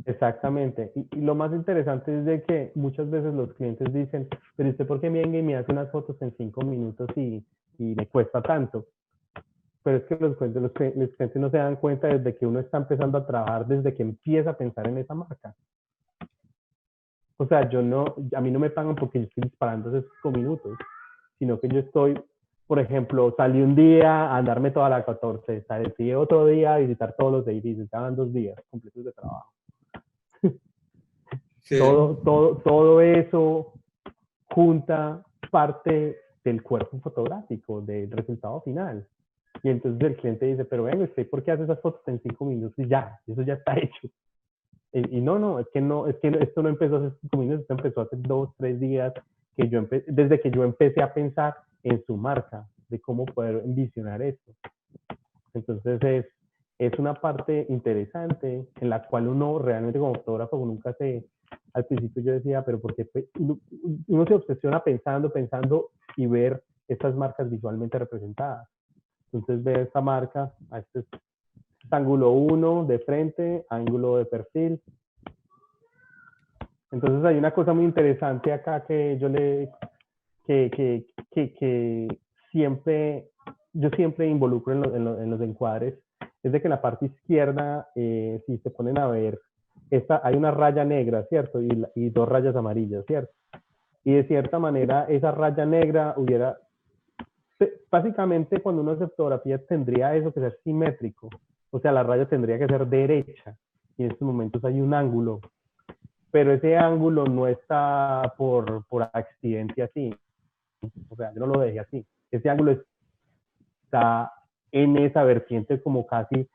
exactamente. Y lo más interesante es de que muchas veces los clientes dicen, pero usted por qué venga y me hace unas fotos en 5 minutos y me cuesta tanto. Pero es que los clientes no se dan cuenta desde que uno está empezando a trabajar, desde que empieza a pensar en esa marca. O sea, a mí no me pagan porque yo estoy disparando esos 5 minutos, sino que yo estoy, por ejemplo, salí un día a andarme toda la 14, salí otro día a visitar todos los edificios, estaban 2 días completos de trabajo. Sí. Todo eso junta parte del cuerpo fotográfico, del resultado final. Y entonces el cliente dice, pero venga, ¿usted por qué hace esas fotos en 5 minutos? Y ya, eso ya está hecho. Y no, es que esto no empezó hace 5 minutos, esto empezó hace 2, 3 días, desde que yo empecé a pensar en su marca, de cómo poder visionar esto. Entonces es una parte interesante en la cual uno realmente como fotógrafo nunca al principio yo decía, pero ¿por qué uno se obsesiona pensando y ver estas marcas visualmente representadas? Entonces ve esta marca, este es ángulo 1 de frente, ángulo de perfil. Entonces hay una cosa muy interesante acá que yo siempre involucro en los encuadres, es de que en la parte izquierda, si se ponen a ver, hay una raya negra, ¿cierto? Y 2 rayas amarillas, ¿cierto? Y de cierta manera esa raya negra básicamente cuando uno hace fotografía tendría eso que ser simétrico, o sea, la raya tendría que ser derecha, y en estos momentos hay un ángulo, pero ese ángulo no está por accidente así, o sea, yo no lo dejé así, ese ángulo está en esa vertiente como casi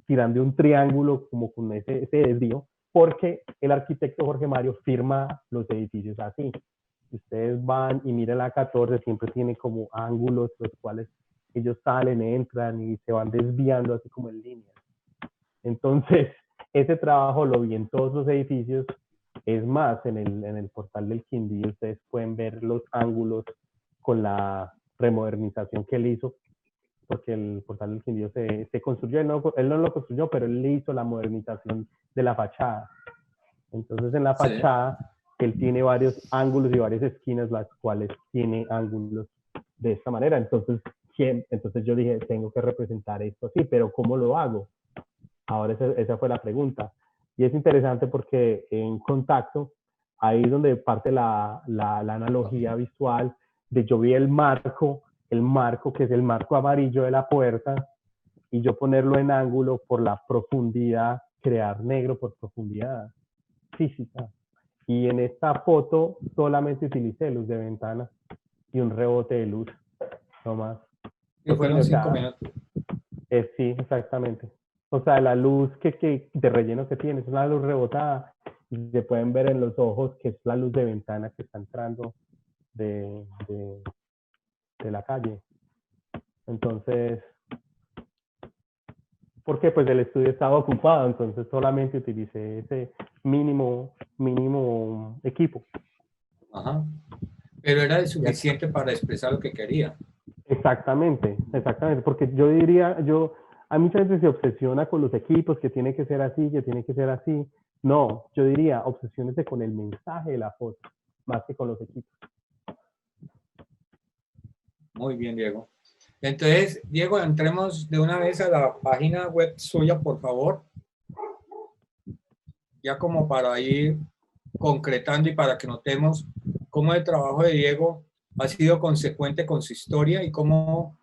tirando un triángulo, como con ese desvío, porque el arquitecto Jorge Mario firma los edificios así. Si ustedes van y miren la 14, siempre tiene como ángulos los cuales ellos salen, entran y se van desviando así como en líneas. Entonces, ese trabajo lo vi en todos los edificios. Es más, en el portal del Quindío ustedes pueden ver los ángulos con la remodernización que él hizo, porque el portal del Quindío se construyó, él no lo construyó, pero él hizo la modernización de la fachada. Entonces, en la fachada, él tiene varios ángulos y varias esquinas, las cuales tiene ángulos de esta manera. Entonces yo dije, tengo que representar esto así, pero ¿cómo lo hago? Ahora esa fue la pregunta. Y es interesante porque en contacto ahí es donde parte la analogía visual de yo vi el marco que es el marco amarillo de la puerta, y yo ponerlo en ángulo por la profundidad, crear negro por profundidad física. Y en esta foto solamente utilicé luz de ventana y un rebote de luz, no más. Y fueron 5 minutos. Sí, exactamente. O sea, la luz de relleno que tiene es una luz rebotada y se pueden ver en los ojos que es la luz de ventana que está entrando de la calle. Entonces, porque pues el estudio estaba ocupado, entonces solamente utilicé ese mínimo equipo. Ajá. Pero era suficiente para expresar lo que quería. Exactamente, porque yo diría, a mucha gente se obsesiona con los equipos, que tiene que ser así, que tiene que ser así. No, yo diría, obsesiónese con el mensaje de la foto, más que con los equipos. Muy bien, Diego. Entonces, Diego, entremos de una vez a la página web suya, por favor. Ya como para ir concretando y para que notemos cómo el trabajo de Diego ha sido consecuente con su historia y cómo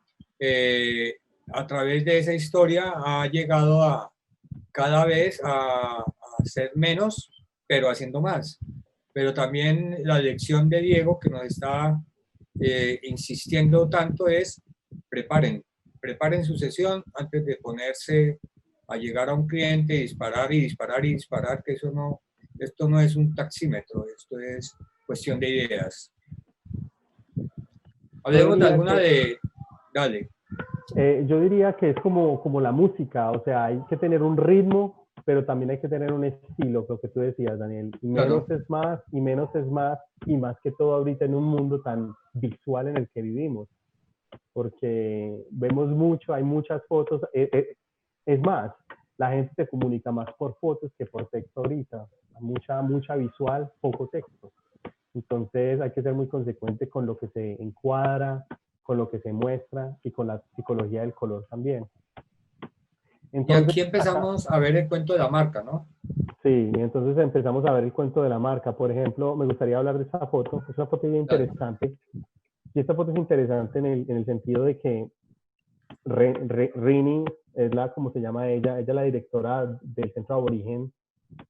a través de esa historia ha llegado a cada vez a hacer menos, pero haciendo más. Pero también la lección de Diego que nos está insistiendo tanto es preparen su sesión antes de ponerse a llegar a un cliente, disparar y disparar y disparar, que esto no es un taxímetro, esto es cuestión de ideas. Hablemos de alguna de... Dale. Yo diría que es como la música, o sea, hay que tener un ritmo, pero también hay que tener un estilo, lo que tú decías, Daniel. Y menos es más, y menos es más, y más que todo ahorita en un mundo tan visual en el que vivimos. Porque vemos mucho, hay muchas fotos. Es más, la gente se comunica más por fotos que por texto ahorita. Mucha visual, poco texto. Entonces hay que ser muy consecuente con lo que se encuadra, con lo que se muestra y con la psicología del color también. Entonces, y aquí empezamos a ver el cuento de la marca, ¿no? Sí, entonces empezamos a ver el cuento de la marca. Por ejemplo, me gustaría hablar de esta foto. Es una foto bien interesante. Y esta foto es interesante en el sentido de que Rini es como se llama ella es la directora del Centro Aborigen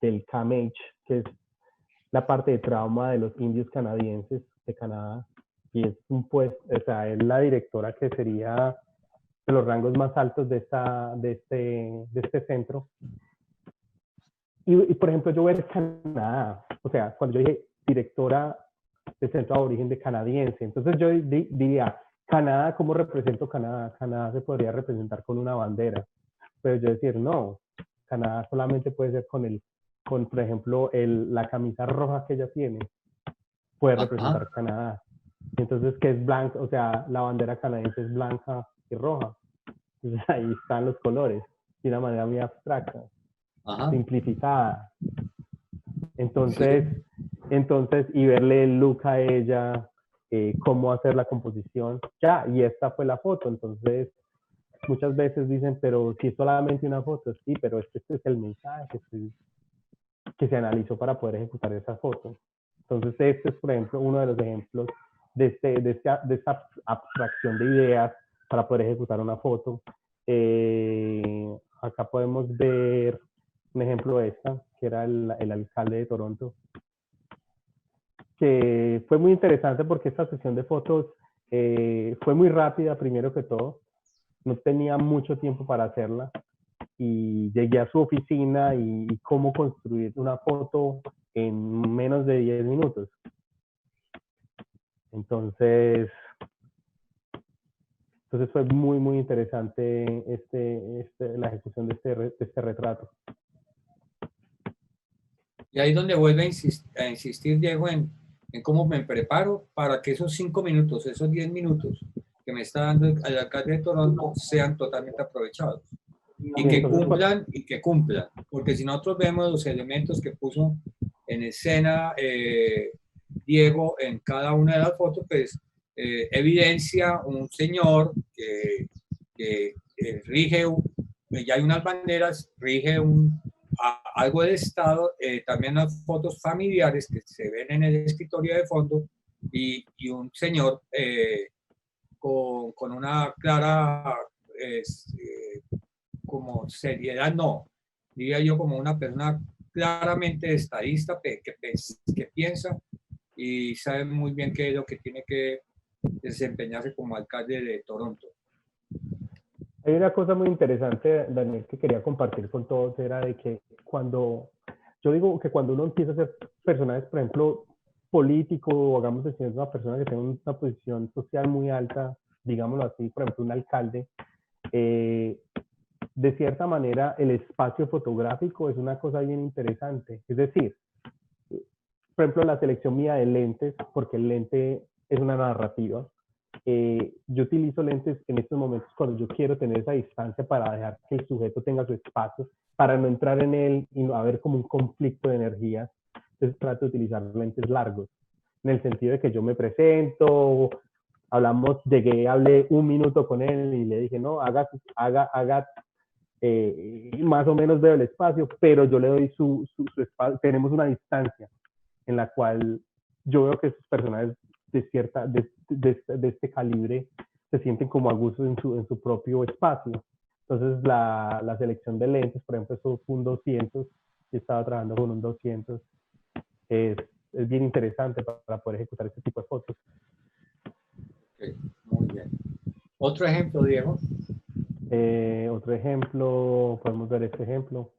del CAMH, que es la parte de trauma de los indios canadienses de Canadá. Y es es la directora que sería de los rangos más altos de este centro. Y por ejemplo, yo ver Canadá, o sea, cuando yo dije directora del Centro Aborigen de Canadiense, entonces yo diría, Canadá, ¿cómo represento Canadá? Canadá se podría representar con una bandera, pero yo decir, no, Canadá solamente puede ser con por ejemplo, la camisa roja que ella tiene, puede representar Canadá. Entonces, ¿qué es blanca? O sea, la bandera canadiense es blanca y roja. Entonces, ahí están los colores, de una manera muy abstracta, simplificada. Entonces, y verle el look a ella, cómo hacer la composición, ya, y esta fue la foto. Entonces, muchas veces dicen, pero si es solamente una foto, sí, pero este es el mensaje que se analizó para poder ejecutar esa foto. Entonces, este es, por ejemplo, uno de los ejemplos de esta abstracción de ideas para poder ejecutar una foto. Acá podemos ver un ejemplo de esta, que era el alcalde de Toronto, que fue muy interesante porque esta sesión de fotos fue muy rápida, primero que todo. No tenía mucho tiempo para hacerla. Y llegué a su oficina y cómo construir una foto en menos de 10 minutos. Entonces fue muy, muy interesante la ejecución de este retrato. Y ahí es donde vuelve a insistir Diego en cómo me preparo para que esos 5 minutos, esos 10 minutos que me está dando el alcalde de Toronto sean totalmente aprovechados. Y que cumplan, porque si nosotros vemos los elementos que puso en escena Diego en cada una de las fotos, pues evidencia un señor que rige, ya hay unas banderas, rige algo de estado, también las fotos familiares que se ven en el escritorio de fondo y un señor con una clara como seriedad, no, diría yo como una persona claramente estadista que piensa y sabe muy bien qué es lo que tiene que desempeñarse como alcalde de Toronto. Hay una cosa muy interesante, Daniel, que quería compartir con todos, era de que yo digo que cuando uno empieza a ser personajes, por ejemplo, político, o hagamos decir, una persona que tenga una posición social muy alta, digámoslo así, por ejemplo, un alcalde, de cierta manera el espacio fotográfico es una cosa bien interesante. Es decir, por ejemplo, la selección mía de lentes, porque el lente es una narrativa. Yo utilizo lentes en estos momentos cuando yo quiero tener esa distancia para dejar que el sujeto tenga su espacio, para no entrar en él y no haber como un conflicto de energías. Entonces trato de utilizar lentes largos, en el sentido de que yo me presento, hablé un minuto con él y le dije, no, haga más o menos veo el espacio, pero yo le doy su espacio, tenemos una distancia en la cual yo veo que esos personajes de este calibre se sienten como a gusto en su propio espacio. Entonces la selección de lentes, por ejemplo, eso fue un 200, yo estaba trabajando con un 200, es bien interesante para poder ejecutar este tipo de fotos. Okay, muy bien. Otro ejemplo, Diego. Otro ejemplo, podemos ver este ejemplo.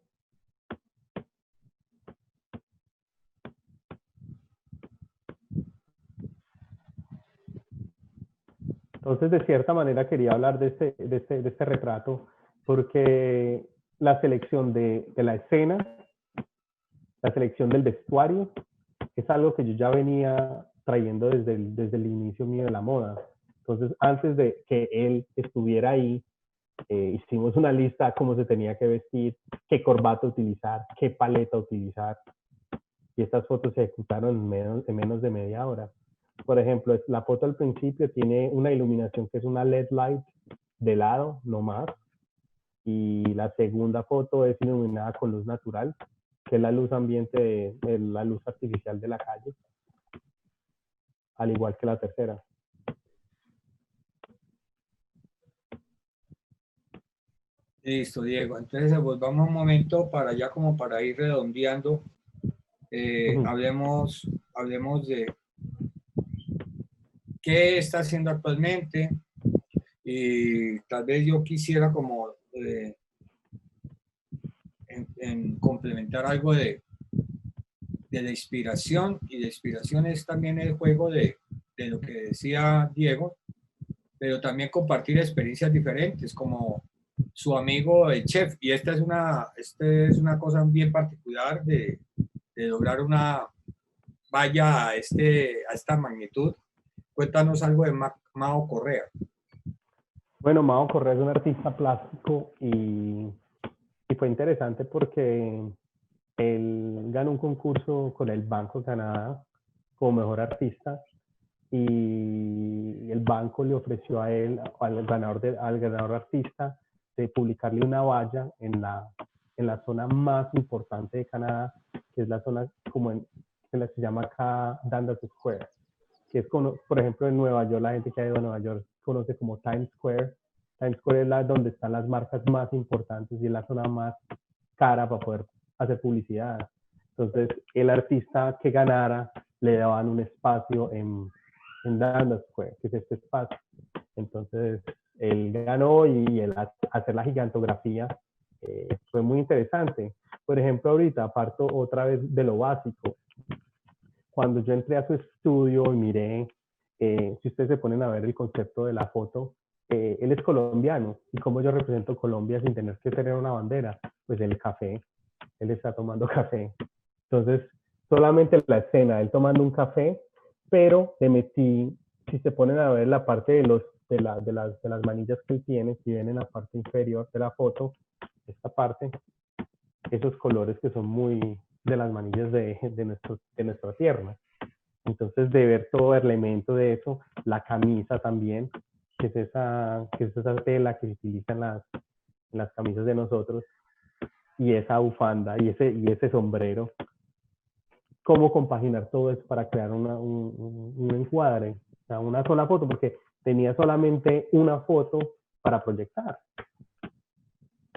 Entonces, de cierta manera, quería hablar de este retrato, porque la selección de la escena, la selección del vestuario, es algo que yo ya venía trayendo desde el inicio mío de la moda. Entonces, antes de que él estuviera ahí, hicimos una lista de cómo se tenía que vestir, qué corbata utilizar, qué paleta utilizar. Y estas fotos se ejecutaron en menos de media hora. Por ejemplo, la foto al principio tiene una iluminación que es una LED light de lado, no más. Y la segunda foto es iluminada con luz natural, que es la luz ambiente, la luz artificial de la calle, al igual que la tercera. Listo, Diego. Entonces, volvamos un momento para ya como para ir redondeando. Hablemos de qué está haciendo actualmente y tal vez yo quisiera como en complementar algo de la inspiración, y la inspiración es también el juego de lo que decía Diego, pero también compartir experiencias diferentes como su amigo el chef, y esta es una cosa bien particular de lograr una valla a esta magnitud. Cuéntanos algo de Mao Correa. Bueno, Mao Correa es un artista plástico y fue interesante porque él ganó un concurso con el Banco de Canadá como mejor artista y el banco le ofreció a él, al ganador artista, de publicarle una valla en la zona más importante de Canadá, que es la zona que se llama acá Dundas Square, que es, por ejemplo, en Nueva York, la gente que ha ido a Nueva York conoce como Times Square. Times Square es donde están las marcas más importantes y es la zona más cara para poder hacer publicidad. Entonces, el artista que ganara le daban un espacio en Dundas Square, que es este espacio. Entonces, él ganó y el hacer la gigantografía fue muy interesante. Por ejemplo, ahorita parto otra vez de lo básico. Cuando yo entré a su estudio y miré, si ustedes se ponen a ver el concepto de la foto, él es colombiano. ¿Y cómo yo represento Colombia sin tener que tener una bandera? Pues el café. Él está tomando café. Entonces, solamente la escena, él tomando un café, pero le metí, si se ponen a ver la parte de las manillas que él tiene, si ven en la parte inferior de la foto, esta parte, esos colores que son muy de las manillas de nuestra tierra. Entonces, de ver todo el elemento de eso, la camisa también, que es esa tela que se utiliza en las camisas de nosotros, y y esa bufanda y ese sombrero. ¿Cómo compaginar todo eso para crear un encuadre? O sea, una sola foto, porque tenía solamente una foto para proyectar.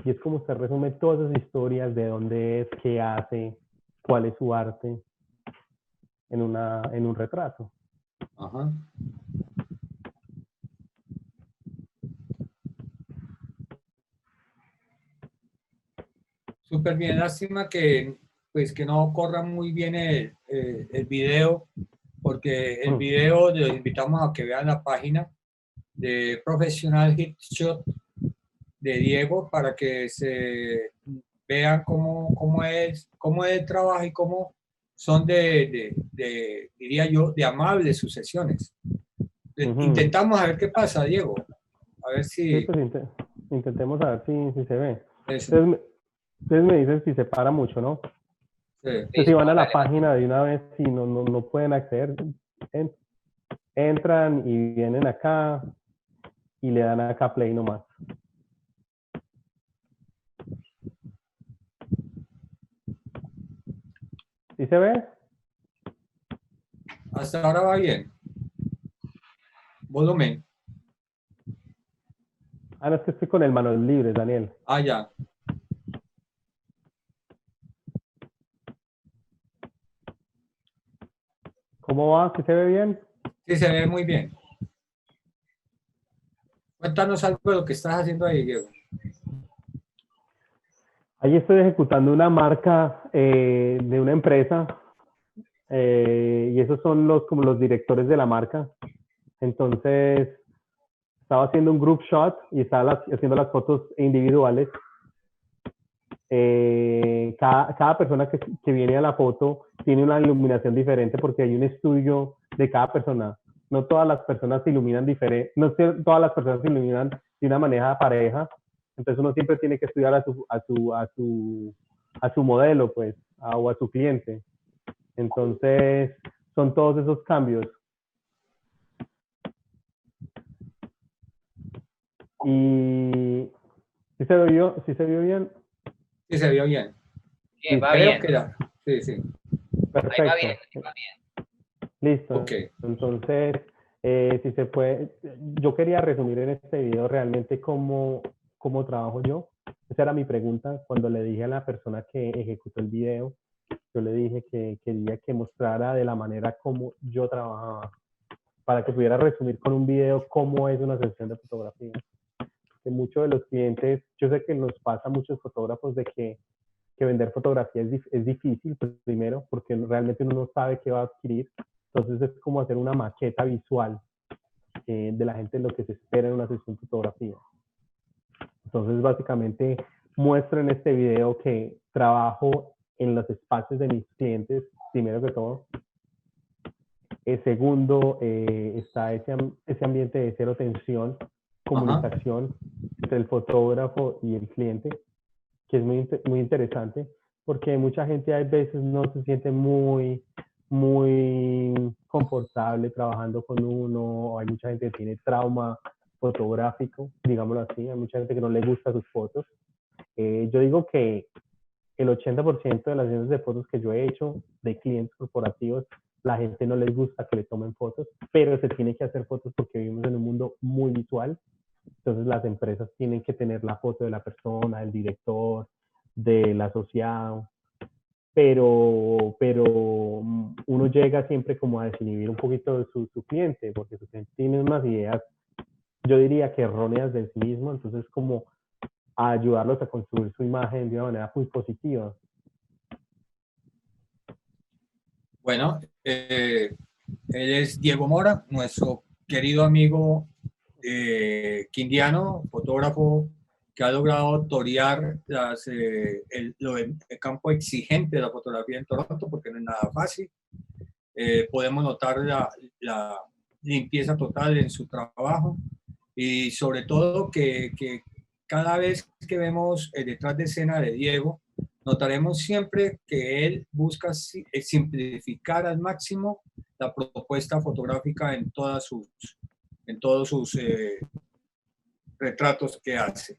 Y es como se resume todas esas historias de dónde es, qué hace, cuál es su arte en un retrato. Ajá. Súper bien, lástima que, pues, que no corra muy bien el video, porque el video les invitamos a que vean la página de Professional Hit Shot de Diego para que se vean cómo es el trabajo y cómo son diría yo, de amables sus sesiones. Intentamos a ver qué pasa, Diego. A ver si... Sí, pues intentemos a ver si se ve. Eso. Ustedes me dicen si se para mucho, ¿no? Sí. Entonces, si van a la página de una vez, si no pueden acceder, entran y vienen acá y le dan acá play nomás. ¿Sí se ve? Hasta ahora va bien. Volumen. Ah, no, es que estoy con el manos libres, Daniel. Ah, ya. ¿Cómo va? ¿Sí se ve bien? Sí, se ve muy bien. Cuéntanos algo de lo que estás haciendo ahí, Diego. Ahí estoy ejecutando una marca de una empresa y esos son como los directores de la marca. Entonces, estaba haciendo un group shot y estaba haciendo las fotos individuales. Cada persona que viene a la foto tiene una iluminación diferente porque hay un estudio de cada persona. No todas las personas se iluminan diferente, no todas las personas se iluminan de una manera pareja. Entonces uno siempre tiene que estudiar a su modelo, pues, o a su cliente. Entonces son todos esos cambios. Y ¿sí se vio bien? Sí, se vio bien. Bien, va Creo bien. que era. Sí, sí. Perfecto. Ahí va bien, ahí va bien. Listo. Ok. Entonces, si se puede, yo quería resumir en este video realmente cómo trabajo yo. Esa era mi pregunta cuando le dije a la persona que ejecutó el video. Yo le dije que quería que mostrara de la manera como yo trabajaba, para que pudiera resumir con un video cómo es una sesión de fotografía. Que muchos de los clientes, yo sé que nos pasa a muchos fotógrafos de que vender fotografía es difícil, pues, primero, porque realmente uno no sabe qué va a adquirir. Entonces es como hacer una maqueta visual de la gente lo que se espera en una sesión de fotografía. Entonces básicamente muestro en este video que trabajo en los espacios de mis clientes, primero que todo. Segundo, está ese ambiente de cero tensión, comunicación entre el fotógrafo y el cliente, que es muy interesante, porque mucha gente a veces no se siente muy confortable trabajando con uno, o hay mucha gente que tiene trauma fotográfico, digámoslo así, hay mucha gente que no le gusta sus fotos. Yo digo que el 80% de las sesiones de fotos que yo he hecho de clientes corporativos, la gente no les gusta que le tomen fotos, pero se tiene que hacer fotos porque vivimos en un mundo muy visual. Entonces las empresas tienen que tener la foto de la persona, del director, del asociado, pero uno llega siempre como a desinhibir un poquito de su cliente, porque su cliente tiene unas ideas, yo diría que erróneas de sí mismo, entonces como a ayudarlos a construir su imagen de una manera muy positiva. Bueno, él es Diego Mora, nuestro querido amigo quindiano, fotógrafo que ha logrado torear el campo exigente de la fotografía en Toronto, porque no es nada fácil. Podemos notar la limpieza total en su trabajo y sobre todo que cada vez que vemos el detrás de escena de Diego, notaremos siempre que él busca simplificar al máximo la propuesta fotográfica en todos sus retratos que hace.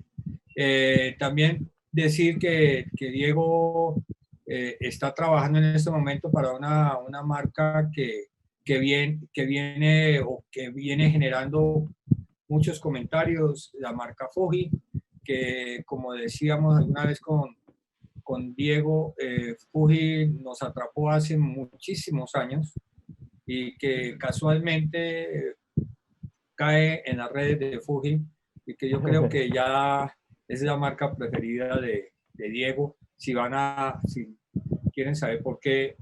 También decir que Diego está trabajando en este momento para una marca que viene generando muchos comentarios, la marca Fuji, que como decíamos alguna vez con Diego, Fuji nos atrapó hace muchísimos años y que casualmente cae en las redes de Fuji y que yo creo que ya es la marca preferida de Diego. Si quieren saber por qué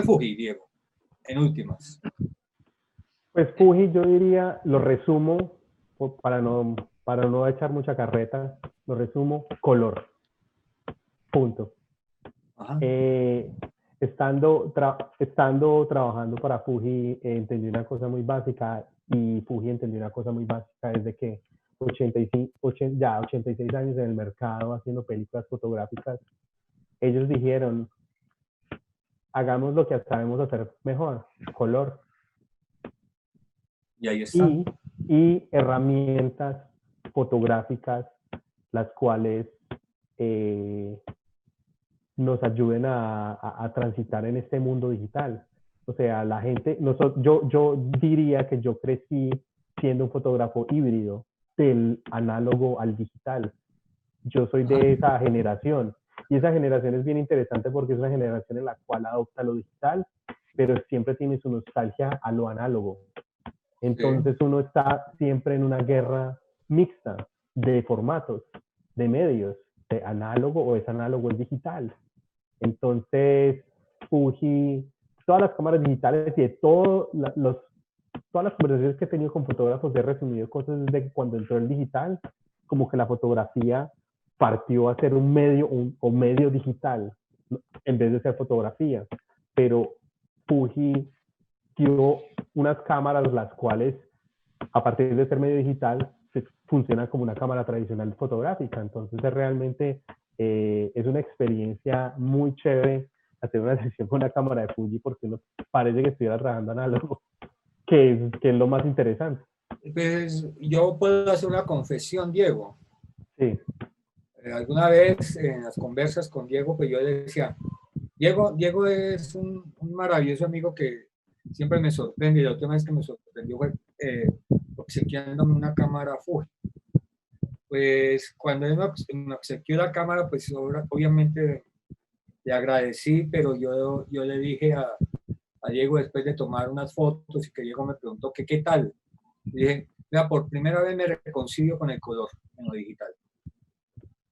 Fuji, Diego, en últimas. Pues Fuji, yo diría, lo resumo, para no echar mucha carreta, lo resumo, color. Punto. Estando trabajando para Fuji, entendí una cosa muy básica, y Fuji entendió una cosa muy básica, es de que 86 años en el mercado haciendo películas fotográficas, ellos dijeron, hagamos lo que sabemos hacer mejor, color. Y ahí está. Y herramientas fotográficas, las cuales nos ayuden a transitar en este mundo digital. O sea, la gente, yo diría que yo crecí siendo un fotógrafo híbrido, del análogo al digital. Yo soy de esa generación, y esa generación es bien interesante porque es una generación en la cual adopta lo digital, pero siempre tiene su nostalgia a lo análogo. Entonces uno está siempre en una guerra mixta de formatos, de medios, de análogo o es análogo, es digital. Entonces Fuji, todas las cámaras digitales y de todas las conversaciones que he tenido con fotógrafos, he resumido cosas desde que cuando entró el digital, como que la fotografía partió a ser un medio o medio digital en vez de ser fotografía. Pero Fuji dio unas cámaras las cuales, a partir de ser medio digital, funcionan como una cámara tradicional fotográfica. Entonces realmente es una experiencia muy chévere hacer una sesión con una cámara de Fuji, porque uno parece que estuviera trabajando análogo, que es lo más interesante. Pues yo puedo hacer una confesión, Diego. Sí. Alguna vez en las conversas con Diego, pues yo le decía, Diego es un maravilloso amigo que siempre me sorprende, y la última vez que me sorprendió fue obsequiándome una cámara Fuji. Pues cuando él me obsequió la cámara, pues obviamente le agradecí, pero yo le dije a Diego, después de tomar unas fotos y que Diego me preguntó que qué tal, y dije, mira, por primera vez me reconcilio con el color en lo digital.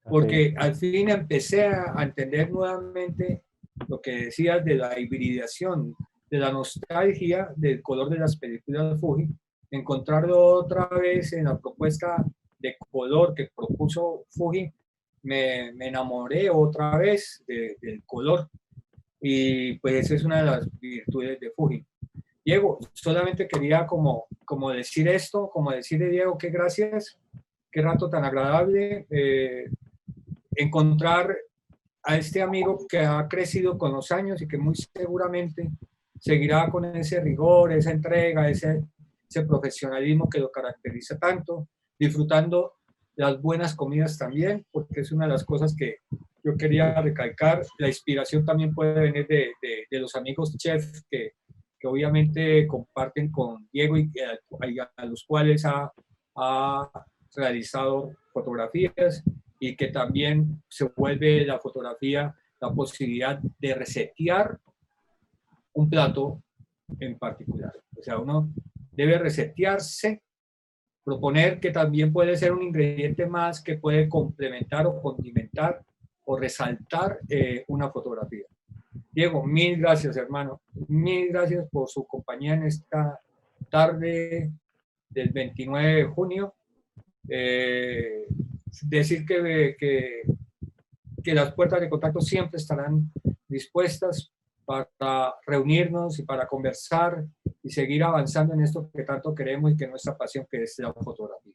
Porque al fin empecé a entender nuevamente lo que decías de la hibridación, de la nostalgia del color de las películas de Fuji, encontrarlo otra vez en la propuesta de color que propuso Fuji, me enamoré otra vez del color, y pues esa es una de las virtudes de Fuji. Diego, solamente quería como decir esto, como decirle, Diego, que gracias, qué rato tan agradable encontrar a este amigo que ha crecido con los años y que muy seguramente seguirá con ese rigor, esa entrega, ese profesionalismo que lo caracteriza tanto, disfrutando las buenas comidas también, porque es una de las cosas que yo quería recalcar. La inspiración también puede venir de los amigos chefs que obviamente comparten con Diego y a los cuales ha realizado fotografías, y que también se vuelve la fotografía la posibilidad de resetear un plato en particular. O sea, uno debe resetearse, proponer que también puede ser un ingrediente más que puede complementar o condimentar o resaltar una fotografía. Diego, mil gracias, hermano. Mil gracias por su compañía en esta tarde del 29 de junio. Decir que las puertas de contacto siempre estarán dispuestas para reunirnos y para conversar y seguir avanzando en esto que tanto queremos y que es nuestra pasión, que es la fotografía.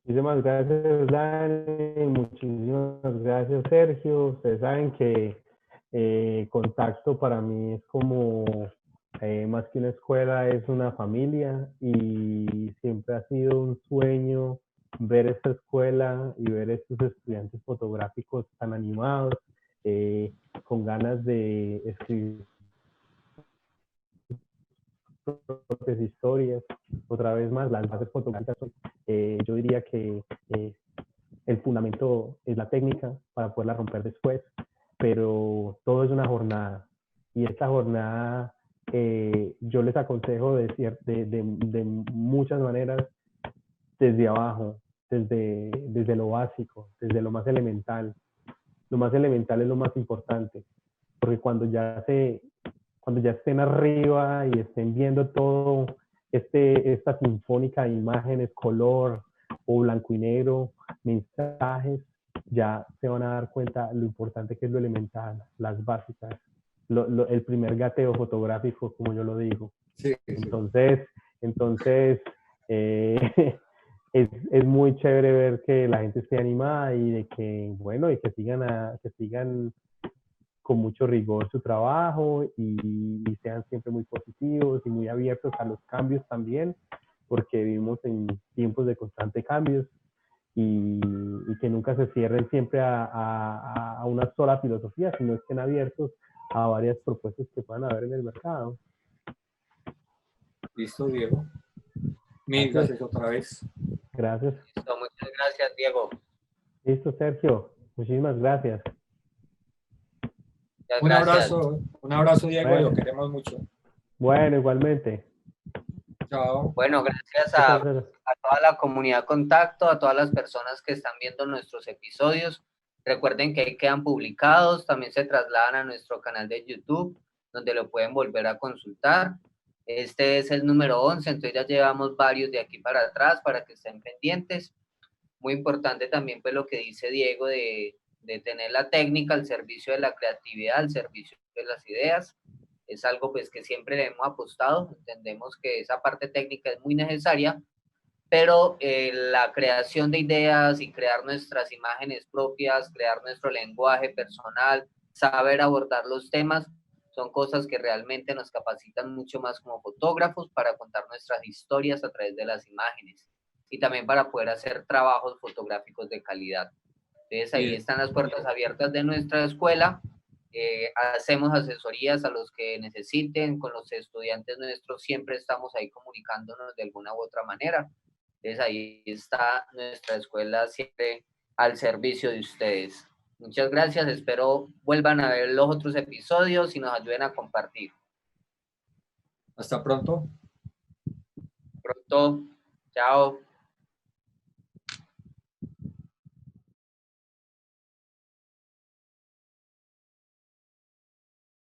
Muchísimas gracias, Dani. Muchísimas gracias, Sergio. Ustedes saben que Contacto para mí es como más que una escuela, es una familia, y siempre ha sido un sueño ver esta escuela y ver estos estudiantes fotográficos tan animados, con ganas de escribir propias historias. Otra vez más, las bases fotográficas son, yo diría que el fundamento es la técnica para poderla romper después, pero todo es una jornada. Y esta jornada yo les aconsejo de muchas maneras, desde abajo, desde lo básico, desde lo más elemental. Lo más elemental es lo más importante, porque cuando ya estén arriba y estén viendo todo esta sinfónica de imágenes, color o blanco y negro, mensajes, ya se van a dar cuenta lo importante que es lo elemental, las básicas, el primer gateo fotográfico, como yo lo digo. Sí, sí. Entonces es muy chévere ver que la gente esté animada y de que, bueno, y que sigan con mucho rigor su trabajo y sean siempre muy positivos y muy abiertos a los cambios también, porque vivimos en tiempos de constante cambios y que nunca se cierren siempre a una sola filosofía, sino estén abiertos a varias propuestas que puedan haber en el mercado. Listo, Diego. Mil gracias otra vez. Gracias. Listo, muchas gracias, Diego. Listo, Sergio. Muchísimas gracias. Muchas Un gracias. abrazo, Diego, y Bueno. lo queremos mucho. Bueno, igualmente. Chao. Bueno, gracias a toda la comunidad Contacto, a todas las personas que están viendo nuestros episodios. Recuerden que ahí quedan publicados, también se trasladan a nuestro canal de YouTube, donde lo pueden volver a consultar. Este es el número 11, entonces ya llevamos varios de aquí para atrás para que estén pendientes. Muy importante también pues lo que dice Diego de tener la técnica al servicio de la creatividad, al servicio de las ideas. Es algo pues que siempre le hemos apostado, entendemos que esa parte técnica es muy necesaria, pero la creación de ideas y crear nuestras imágenes propias, crear nuestro lenguaje personal, saber abordar los temas, son cosas que realmente nos capacitan mucho más como fotógrafos para contar nuestras historias a través de las imágenes y también para poder hacer trabajos fotográficos de calidad. Entonces ahí están las puertas abiertas de nuestra escuela. Hacemos asesorías a los que necesiten, con los estudiantes nuestros siempre estamos ahí comunicándonos de alguna u otra manera. Entonces ahí está nuestra escuela siempre al servicio de ustedes. Muchas gracias, espero vuelvan a ver los otros episodios y nos ayuden a compartir. Hasta pronto. Pronto, chao.